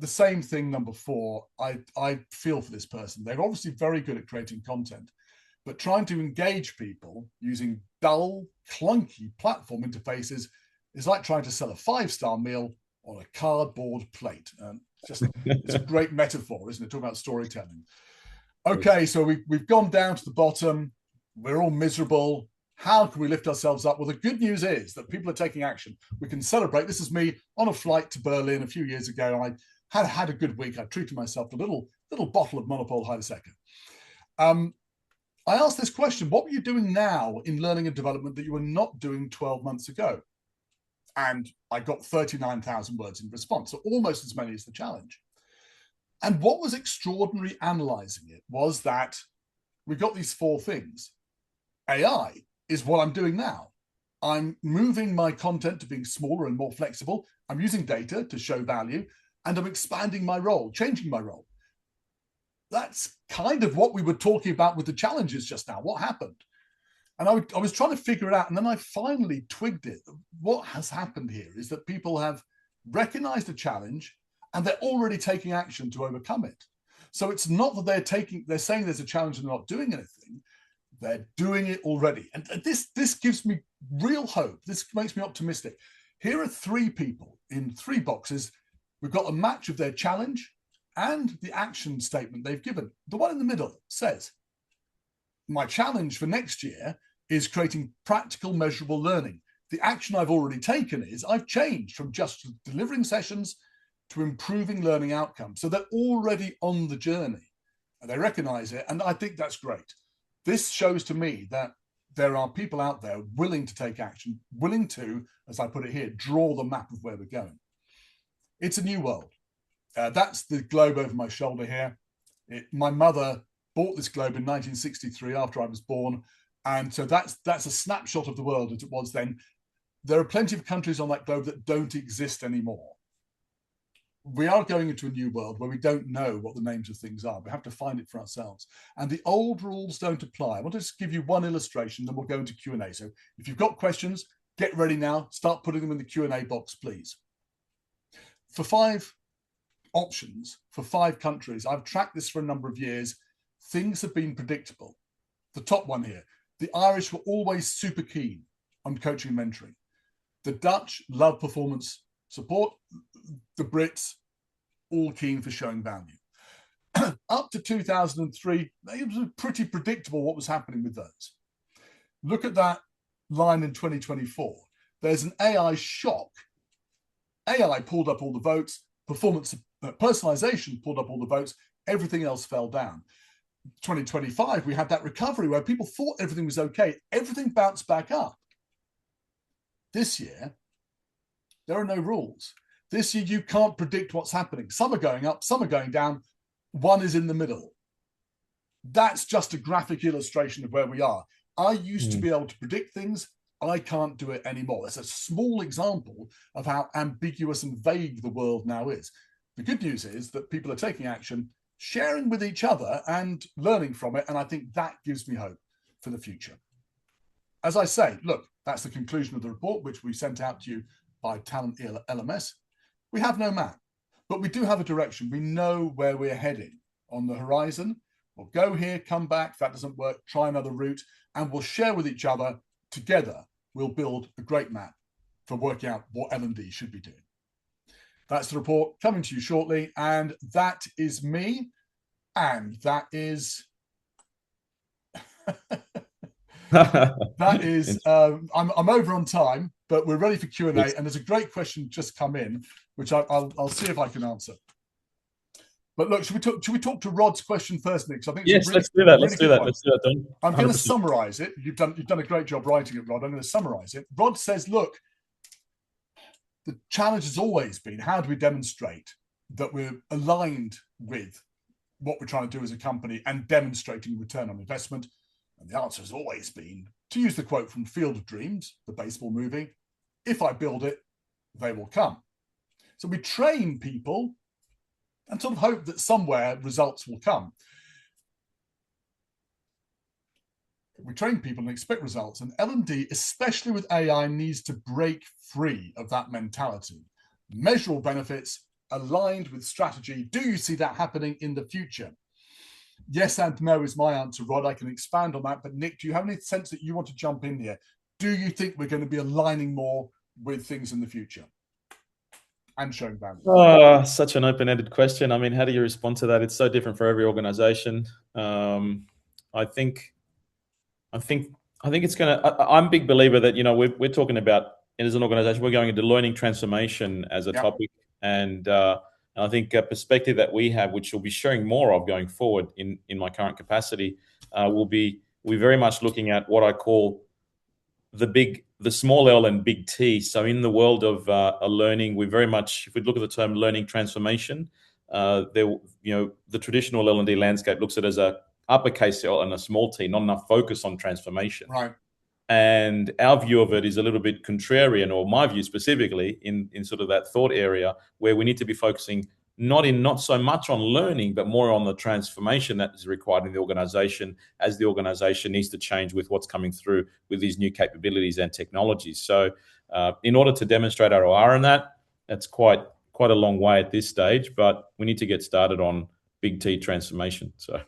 The same thing, number 4, I feel for this person. They're obviously very good at creating content, but trying to engage people using dull, clunky platform interfaces is like trying to sell a 5-star meal on a cardboard plate. It's a great metaphor, isn't it? Talking about storytelling. Okay, so we've gone down to the bottom. We're all miserable. How can we lift ourselves up? Well, the good news is that people are taking action. We can celebrate. This is me on a flight to Berlin a few years ago. I had a good week. I treated myself to a little bottle of Monopole Heidesecker. I asked this question: what were you doing now in learning and development that you were not doing 12 months ago? And I got 39,000 words in response, so almost as many as the challenge. And what was extraordinary analyzing it was that we got these 4 things. AI is what I'm doing now. I'm moving my content to being smaller and more flexible. I'm using data to show value, and I'm expanding my role, changing my role. That's kind of what we were talking about with the challenges just now. What happened? And I was trying to figure it out, and then I finally twigged it. What has happened here is that people have recognized a challenge, and they're already taking action to overcome it. So it's not that they're saying there's a challenge and they're not doing anything. They're doing it already. And this gives me real hope. This makes me optimistic. Here are 3 people in 3 boxes. We've got a match of their challenge and the action statement they've given. The one in the middle says, my challenge for next year is creating practical, measurable learning. The action I've already taken is I've changed from just delivering sessions to improving learning outcomes. So they're already on the journey and they recognize it. And I think that's great. This shows to me that there are people out there willing to take action, willing to, as I put it here, draw the map of where we're going. It's a new world. That's the globe over my shoulder here. My mother bought this globe in 1963 after I was born. And so that's a snapshot of the world as it was then. There are plenty of countries on that globe that don't exist anymore. We are going into a new world where we don't know what the names of things are. We have to find it for ourselves. And the old rules don't apply. I want to just give you one illustration, then we'll go into Q&A. So if you've got questions, get ready now. Start putting them in the Q&A box, please. For 5 options, for 5 countries, I've tracked this for a number of years. Things have been predictable. The top one here, the Irish were always super keen on coaching and mentoring. The Dutch love performance support. The Brits, all keen for showing value. Up to 2003, it was pretty predictable what was happening with those. Look at that line in 2024. There's an AI shock. AI pulled up all the votes, personalization pulled up all the votes, everything else fell down. 2025, we had that recovery where people thought everything was okay. Everything bounced back up. This year, there are no rules. This year, you can't predict what's happening. Some are going up, some are going down. One is in the middle. That's just a graphic illustration of where we are. I used to be able to predict things. I can't do it anymore. It's a small example of how ambiguous and vague the world now is. The good news is that people are taking action, sharing with each other and learning from it. And I think that gives me hope for the future. As I say, look, that's the conclusion of the report, which we sent out to you by Talent LMS. We have no map, but we do have a direction. We know where we're heading on the horizon. We'll go here, come back. If that doesn't work, try another route, and we'll share with each other. Together, we'll build a great map for working out what L&D should be doing. That's the report coming to you shortly. And that is me. And that is... that is, I'm over on time, but we're ready for Q&A. And there's a great question just come in, which I'll see if I can answer. But look, should we talk to Rod's question first, Nick? So I think yes, let's do that. Let's do that, Don. I'm going to summarize it. You've done a great job writing it, Rod. I'm going to summarize it. Rod says, look, the challenge has always been, how do we demonstrate that we're aligned with what we're trying to do as a company and demonstrating return on investment? And the answer has always been, to use the quote from Field of Dreams, the baseball movie, if I build it, they will come. So we train people and sort of hope that somewhere results will come. We train people and expect results. And L&D, especially with AI, needs to break free of that mentality. Measurable benefits aligned with strategy. Do you see that happening in the future? Yes and no is my answer, Rod. I can expand on that. But Nick, do you have any sense that you want to jump in here? Do you think we're going to be aligning more with things in the future and showing value? Oh, such an open-ended question. I mean, how do you respond to that? It's so different for every organization. I think it's going to. I'm a big believer that we're talking about, as an organization, we're going into learning transformation as a topic, and I think a perspective that we have, which we'll be sharing more of going forward in my current capacity, we're very much looking at what I call the small L and big T. So in the world of learning, we very much, if we look at the term learning transformation, the traditional L&D landscape looks at it as a uppercase L and a small t, not enough focus on transformation. Right. And our view of it is a little bit contrarian, or my view specifically, in sort of that thought area where we need to be focusing not so much on learning, but more on the transformation that is required in the organization, as the organization needs to change with what's coming through with these new capabilities and technologies. So in order to demonstrate ROI on that, that's quite a long way at this stage, but we need to get started on big T transformation. So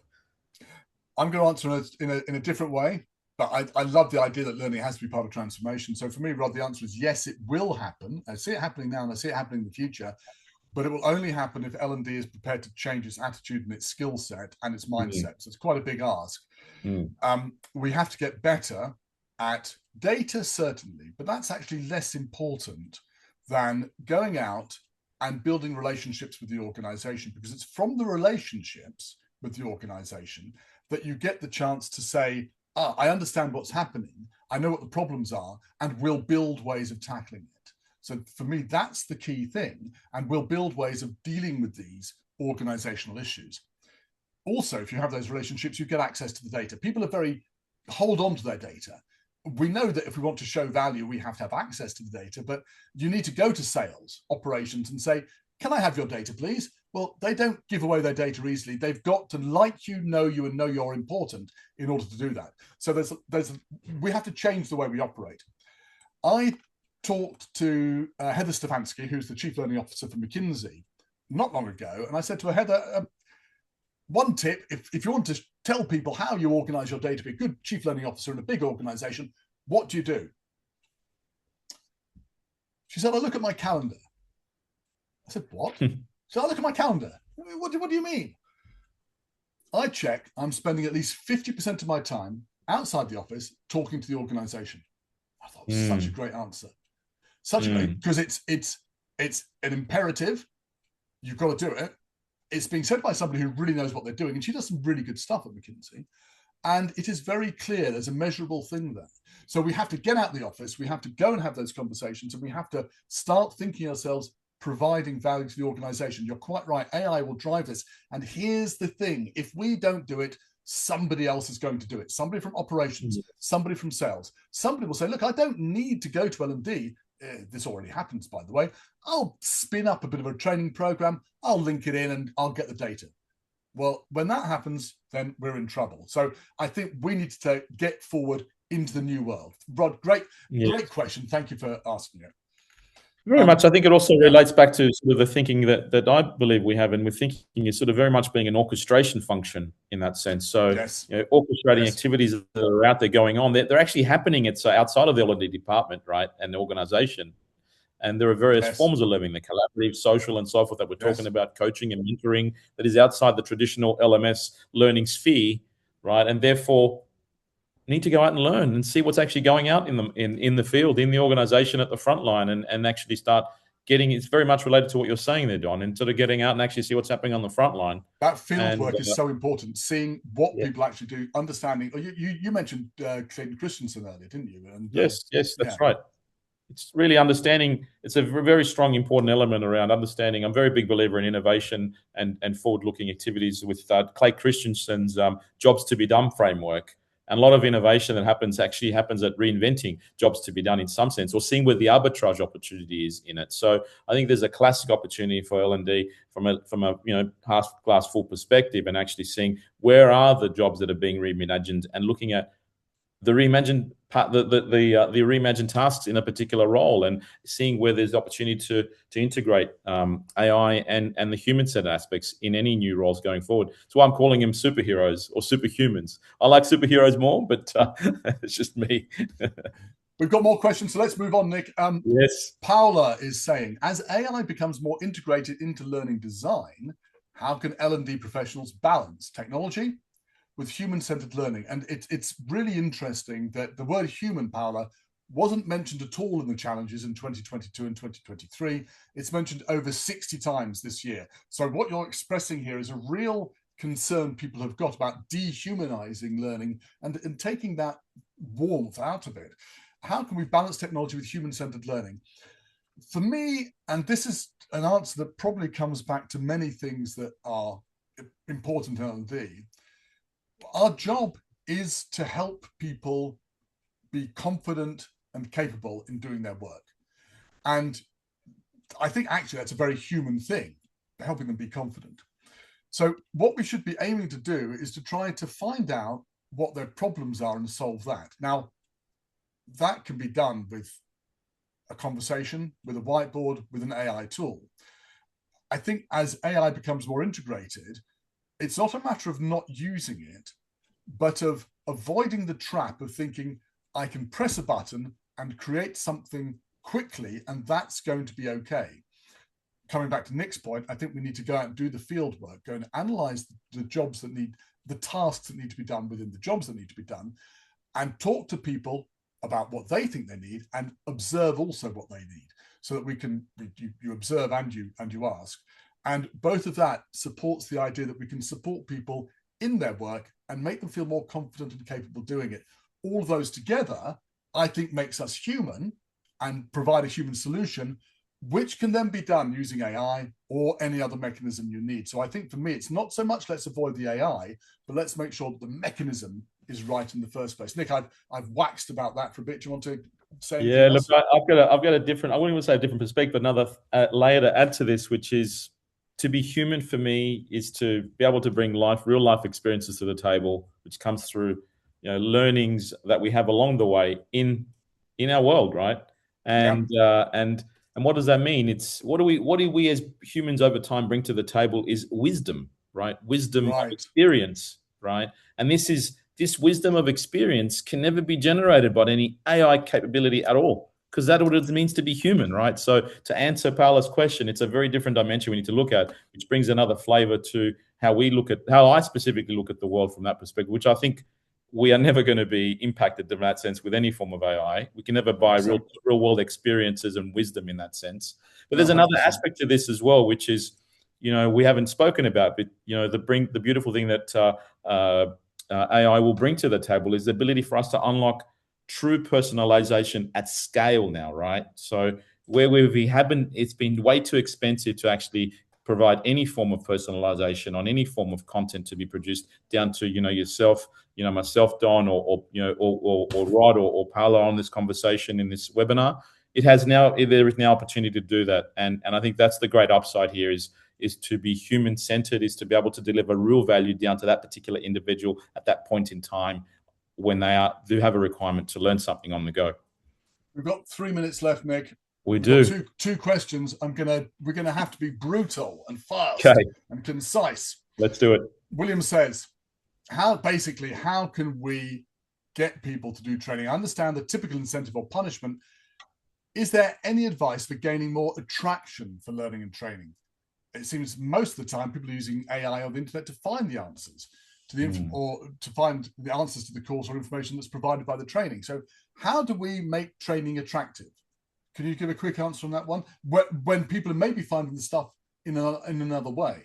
I'm going to answer in a different way. But I love the idea that learning has to be part of transformation. So for me, Rod, the answer is yes, it will happen. I see it happening now and I see it happening in the future, but it will only happen if L&D is prepared to change its attitude and its skill set and its mindset. So it's quite a big ask. We have to get better at data, certainly, but that's actually less important than going out and building relationships with the organization, because it's from the relationships with the organization that you get the chance to say, I understand what's happening, I know what the problems are, and we'll build ways of tackling it. So for me, that's the key thing, and we'll build ways of dealing with these organizational issues. Also, if you have those relationships, you get access to the data. People are very hold on to their data. We know that if we want to show value, we have to have access to the data, but you need to go to sales, operations, and say, can I have your data, please? Well, they don't give away their data easily. They've got to like you, know you, and know you're important in order to do that. So we have to change the way we operate. I talked to Heather Stefanski, who's the Chief Learning Officer for McKinsey, not long ago, and I said to her, Heather, one tip, if you want to tell people how you organize your data to be a good chief learning officer in a big organization, what do you do? She said, I look at my calendar. I said, what? So I look at my calendar. What do you mean? I check, I'm spending at least 50% of my time outside the office talking to the organization. I thought, such a great answer. Such a great, because it's an imperative. You've got to do it. It's being said by somebody who really knows what they're doing, and she does some really good stuff at McKinsey. And it is very clear there's a measurable thing there. So we have to get out of the office, we have to go and have those conversations, and we have to start thinking ourselves providing value to the organization. You're quite right, AI will drive this. And here's the thing, if we don't do it, somebody else is going to do it. Somebody from operations, somebody from sales. Somebody will say, look, I don't need to go to L&D. This already happens, by the way. I'll spin up a bit of a training program, I'll link it in, and I'll get the data. Well, when that happens, then we're in trouble. So I think we need to get forward into the new world. Rod, great question. Thank you for asking it. Very much. I think it also relates back to sort of the thinking that I believe we have, and we're thinking is sort of very much being an orchestration function in that sense. So orchestrating activities that are out there going on, they're actually happening. It's outside of the L&D department, right, and the organization. And there are various forms of living, the collaborative, social, and so forth that we're talking about, coaching and mentoring that is outside the traditional LMS learning sphere, right? And therefore, need to go out and learn and see what's actually going out in the field, in the organization at the front line, and actually start getting. It's very much related to what you're saying there, Don, and sort of getting out and actually see what's happening on the front line. That field work is so important. Seeing what people actually do, understanding. You mentioned Clayton Christensen earlier, didn't you? And, yes, that's right. It's really understanding. It's a very strong, important element around understanding. I'm a very big believer in innovation and forward-looking activities with Clay Christensen's jobs to be done framework. And a lot of innovation that happens at reinventing jobs to be done in some sense, or seeing where the arbitrage opportunity is in it. So I think there's a classic opportunity for L&D from a half glass full perspective, and actually seeing where are the jobs that are being reimagined, and looking at the reimagined part, the reimagined tasks in a particular role, and seeing where there's opportunity to integrate AI and the human-centered aspects in any new roles going forward. So I'm calling them superheroes or superhumans. I like superheroes more, but it's just me. We've got more questions, so let's move on, Nick. Yes. Paula is saying, as AI becomes more integrated into learning design, how can L&D professionals balance technology with human-centered learning? And it's really interesting that the word human, Paula, wasn't mentioned at all in the challenges in 2022 and 2023. It's mentioned over 60 times this year. So what you're expressing here is a real concern people have got about dehumanizing learning and taking that warmth out of it. How can we balance technology with human-centered learning? For me, and this is an answer that probably comes back to many things that are important in L&D, our job is to help people be confident and capable in doing their work. And I think actually that's a very human thing, helping them be confident. So what we should be aiming to do is to try to find out what their problems are and solve that. Now, that can be done with a conversation, with a whiteboard, with an AI tool. I think as AI becomes more integrated, it's not a matter of not using it, but of avoiding the trap of thinking, I can press a button and create something quickly, and that's going to be okay. Coming back to Nick's point, I think we need to go out and do the field work, go and analyze the jobs that need, the tasks that need to be done within the jobs that need to be done, and talk to people about what they think they need and observe also what they need, so that you observe and you ask. And both of that supports the idea that we can support people in their work and make them feel more confident and capable doing it. All of those together, I think, makes us human and provide a human solution, which can then be done using AI or any other mechanism you need. So I think for me, it's not so much let's avoid the AI, but let's make sure that the mechanism is right in the first place. Nick, I've waxed about that for a bit. Do you want to say anything else? Look, I've got a different, I wouldn't even say a different perspective, but another layer to add to this, which is to be human for me is to be able to bring real life experiences to the table, which comes through, learnings that we have along the way in our world, right? And and what does that mean? It's what do we as humans over time bring to the table is wisdom, right? Wisdom of experience, right? And this wisdom of experience can never be generated by any AI capability at all, because that's what it means to be human, right? So to answer Paula's question, it's a very different dimension we need to look at, which brings another flavor to how I specifically look at the world from that perspective, which I think we are never going to be impacted in that sense with any form of AI. We can never buy real world experiences and wisdom in that sense. But there's another aspect to this as well, which is, we haven't spoken about, but the beautiful thing that AI will bring to the table is the ability for us to unlock true personalization at scale now, right? So where we haven't, it's been way too expensive to actually provide any form of personalization on any form of content to be produced down to yourself, myself, Don, or Rod or Paolo on this conversation in this webinar. There is now opportunity to do that, and I think that's the great upside here is to be human centered, is to be able to deliver real value down to that particular individual at that point in time when they do have a requirement to learn something on the go. We've got 3 minutes left, Nick. We've got two questions. We're gonna have to be brutal and fast and concise. Let's do it. William says, how can we get people to do training? I understand the typical incentive or punishment. Is there any advice for gaining more attraction for learning and training? It seems most of the time people are using AI or the internet to find the answers or to find the answers to the course or information that's provided by the training. So how do we make training attractive? Can you give a quick answer on that one? When people are maybe finding the stuff in another way.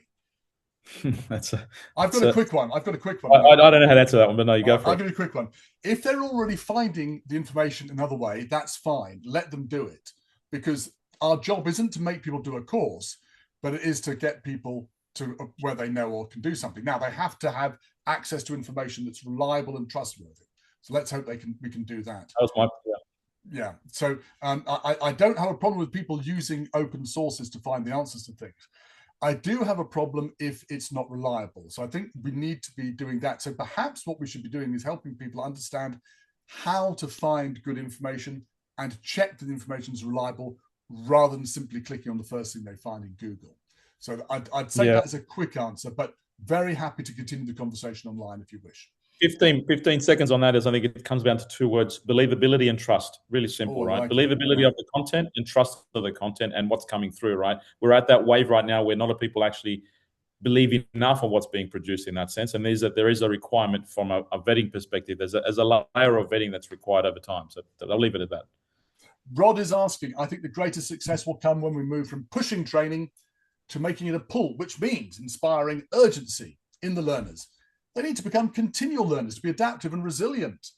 I've got a quick one. I don't know how to answer that one, but no, you go for it. I'll give you a quick one. If they're already finding the information another way, that's fine. Let them do it, because our job isn't to make people do a course, but it is to get people to where they know or can do something. Now, they have to have access to information that's reliable and trustworthy. So let's hope we can do that. That was my yeah. So I don't have a problem with people using open sources to find the answers to things. I do have a problem if it's not reliable. So I think we need to be doing that. So perhaps what we should be doing is helping people understand how to find good information and check that the information is reliable, rather than simply clicking on the first thing they find in Google. So I'd say that is a quick answer, but very happy to continue the conversation online if you wish. 15 seconds on that is, I think it comes down to two words: believability and trust. Really simple, right? Believability of the content and trust of the content and what's coming through, right? We're at that wave right now where not a lot of people actually believe enough of what's being produced in that sense. And there is a requirement from a vetting perspective. There's a layer of vetting that's required over time. So I'll leave it at that. Rod is asking, I think the greatest success will come when we move from pushing training to making it a pull, which means inspiring urgency in the learners. They need to become continual learners to be adaptive and resilient.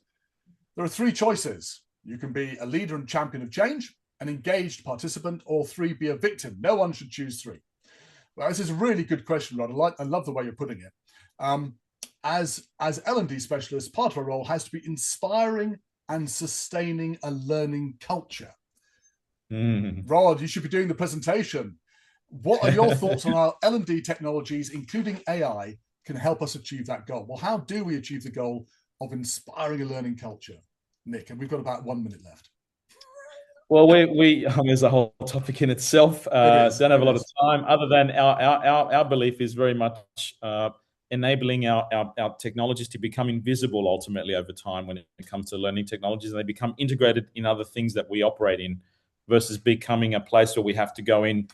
There are 3 choices. You can be a leader and champion of change, an engaged participant, or 3, be a victim. No one should choose 3. Well, this is a really good question, Rod. I love the way you're putting it. As L&D specialists, part of our role has to be inspiring and sustaining a learning culture. Rod, you should be doing the presentation. What are your thoughts on how L&D technologies, including AI, can help us achieve that goal? Well, how do we achieve the goal of inspiring a learning culture, Nick? And we've got about 1 minute left. Well, there's a whole topic in itself. So I don't have a lot of time, other than our belief is very much enabling our technologies to become invisible ultimately over time when it comes to learning technologies, and they become integrated in other things that we operate in, versus becoming a place where we have to go in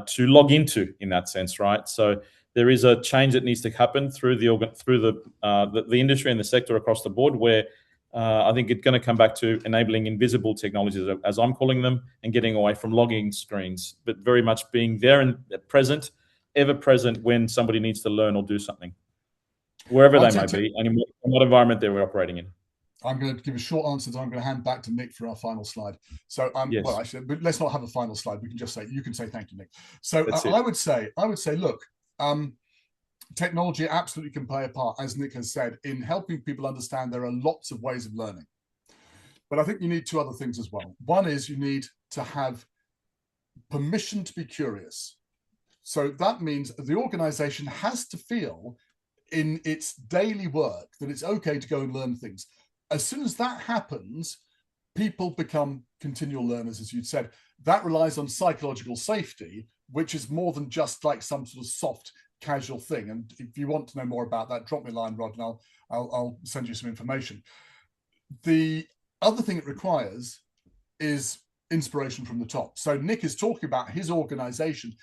to log into, in that sense, right? So there is a change that needs to happen through the industry and the sector across the board, where I think it's going to come back to enabling invisible technologies, as I'm calling them, and getting away from logging screens, but very much being there and present, ever present when somebody needs to learn or do something, wherever they may be, and in what environment they're operating in. I'm going to give a short answer, I'm going to hand back to Nick for our final slide. So, yes. Well, actually, but let's not have a final slide. We can just say, you can say thank you, Nick. So I would say, look, technology absolutely can play a part, as Nick has said, in helping people understand there are lots of ways of learning. But I think you need two other things as well. One is you need to have permission to be curious. So that means the organization has to feel in its daily work that it's okay to go and learn things. As soon as that happens, people become continual learners, as you'd said. That relies on psychological safety, which is more than just like some sort of soft, casual thing. And if you want to know more about that, drop me a line, Rod, and I'll send you some information. The other thing it requires is inspiration from the top. So Nick is talking about his organization,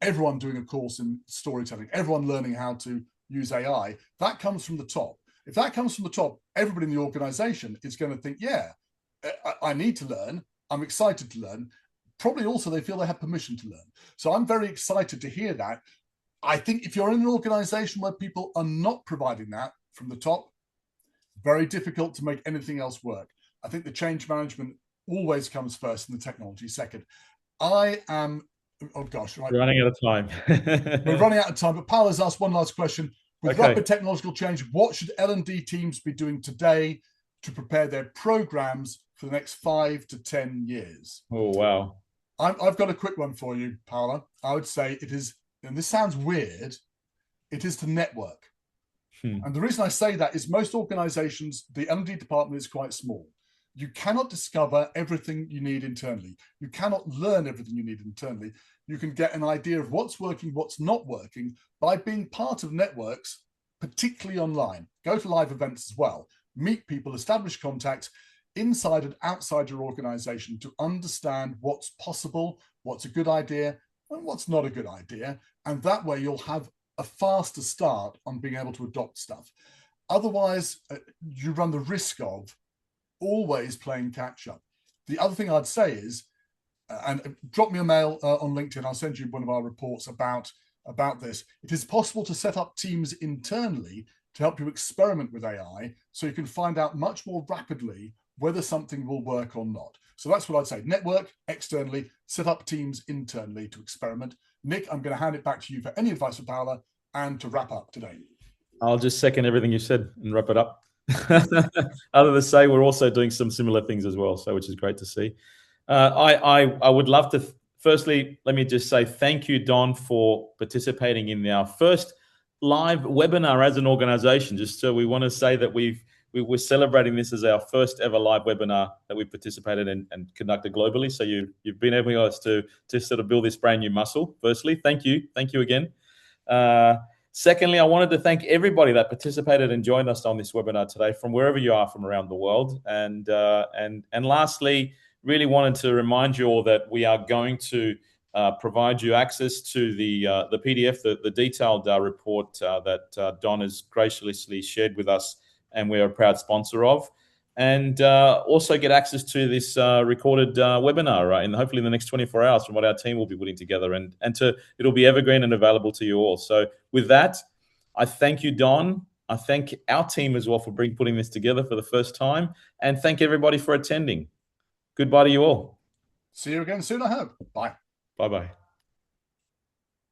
everyone doing a course in storytelling, everyone learning how to use AI. That comes from the top. If that comes from the top, everybody in the organization is going to think, yeah, I need to learn. I'm excited to learn. Probably also they feel they have permission to learn. So I'm very excited to hear that. I think if you're in an organization where people are not providing that from the top, very difficult to make anything else work. I think the change management always comes first and the technology second. I am, oh gosh, right. We're running out of time. We're running out of time, but Paul has asked one last question. With rapid technological change, what should L&D teams be doing today to prepare their programs for the next 5 to 10 years? Oh, wow. I've got a quick one for you, Paula. I would say it is, and this sounds weird, it is to network. And the reason I say that is most organizations, the L&D department is quite small. You cannot discover everything you need internally. You cannot learn everything you need internally. You can get an idea of what's working, what's not working by being part of networks, particularly online. Go to live events as well. Meet people, establish contacts inside and outside your organization to understand what's possible, what's a good idea, and what's not a good idea. And that way you'll have a faster start on being able to adopt stuff. Otherwise, you run the risk of always playing catch up. The other thing I'd say is, and drop me a mail on LinkedIn, I'll send you one of our reports about this. It is possible to set up teams internally to help you experiment with AI so you can find out much more rapidly whether something will work or not. So that's what I'd say. Network externally, set up teams internally to experiment. Nick, I'm going to hand it back to you for any advice for Paula and to wrap up today. I'll just second everything you said and wrap it up. Other than say, we're also doing some similar things as well, so which is great to see. I would love to. Firstly, let me just say thank you, Don, for participating in our first live webinar as an organization. Just so we want to say that we're celebrating this as our first ever live webinar that we've participated in and conducted globally. So you've been able to sort of build this brand new muscle. Firstly, thank you again. Secondly, I wanted to thank everybody that participated and joined us on this webinar today from wherever you are from around the world. And lastly, really wanted to remind you all that we are going to provide you access to the PDF, the detailed report that Don has graciously shared with us, and we're a proud sponsor of. And also get access to this recorded webinar and hopefully in the next 24 hours from what our team will be putting together, and it'll be evergreen and available to you all. So with that, I thank you, Don. I thank our team as well for putting this together for the first time, and thank everybody for attending. Goodbye to you all. See you again soon, I hope. Bye. Bye-bye.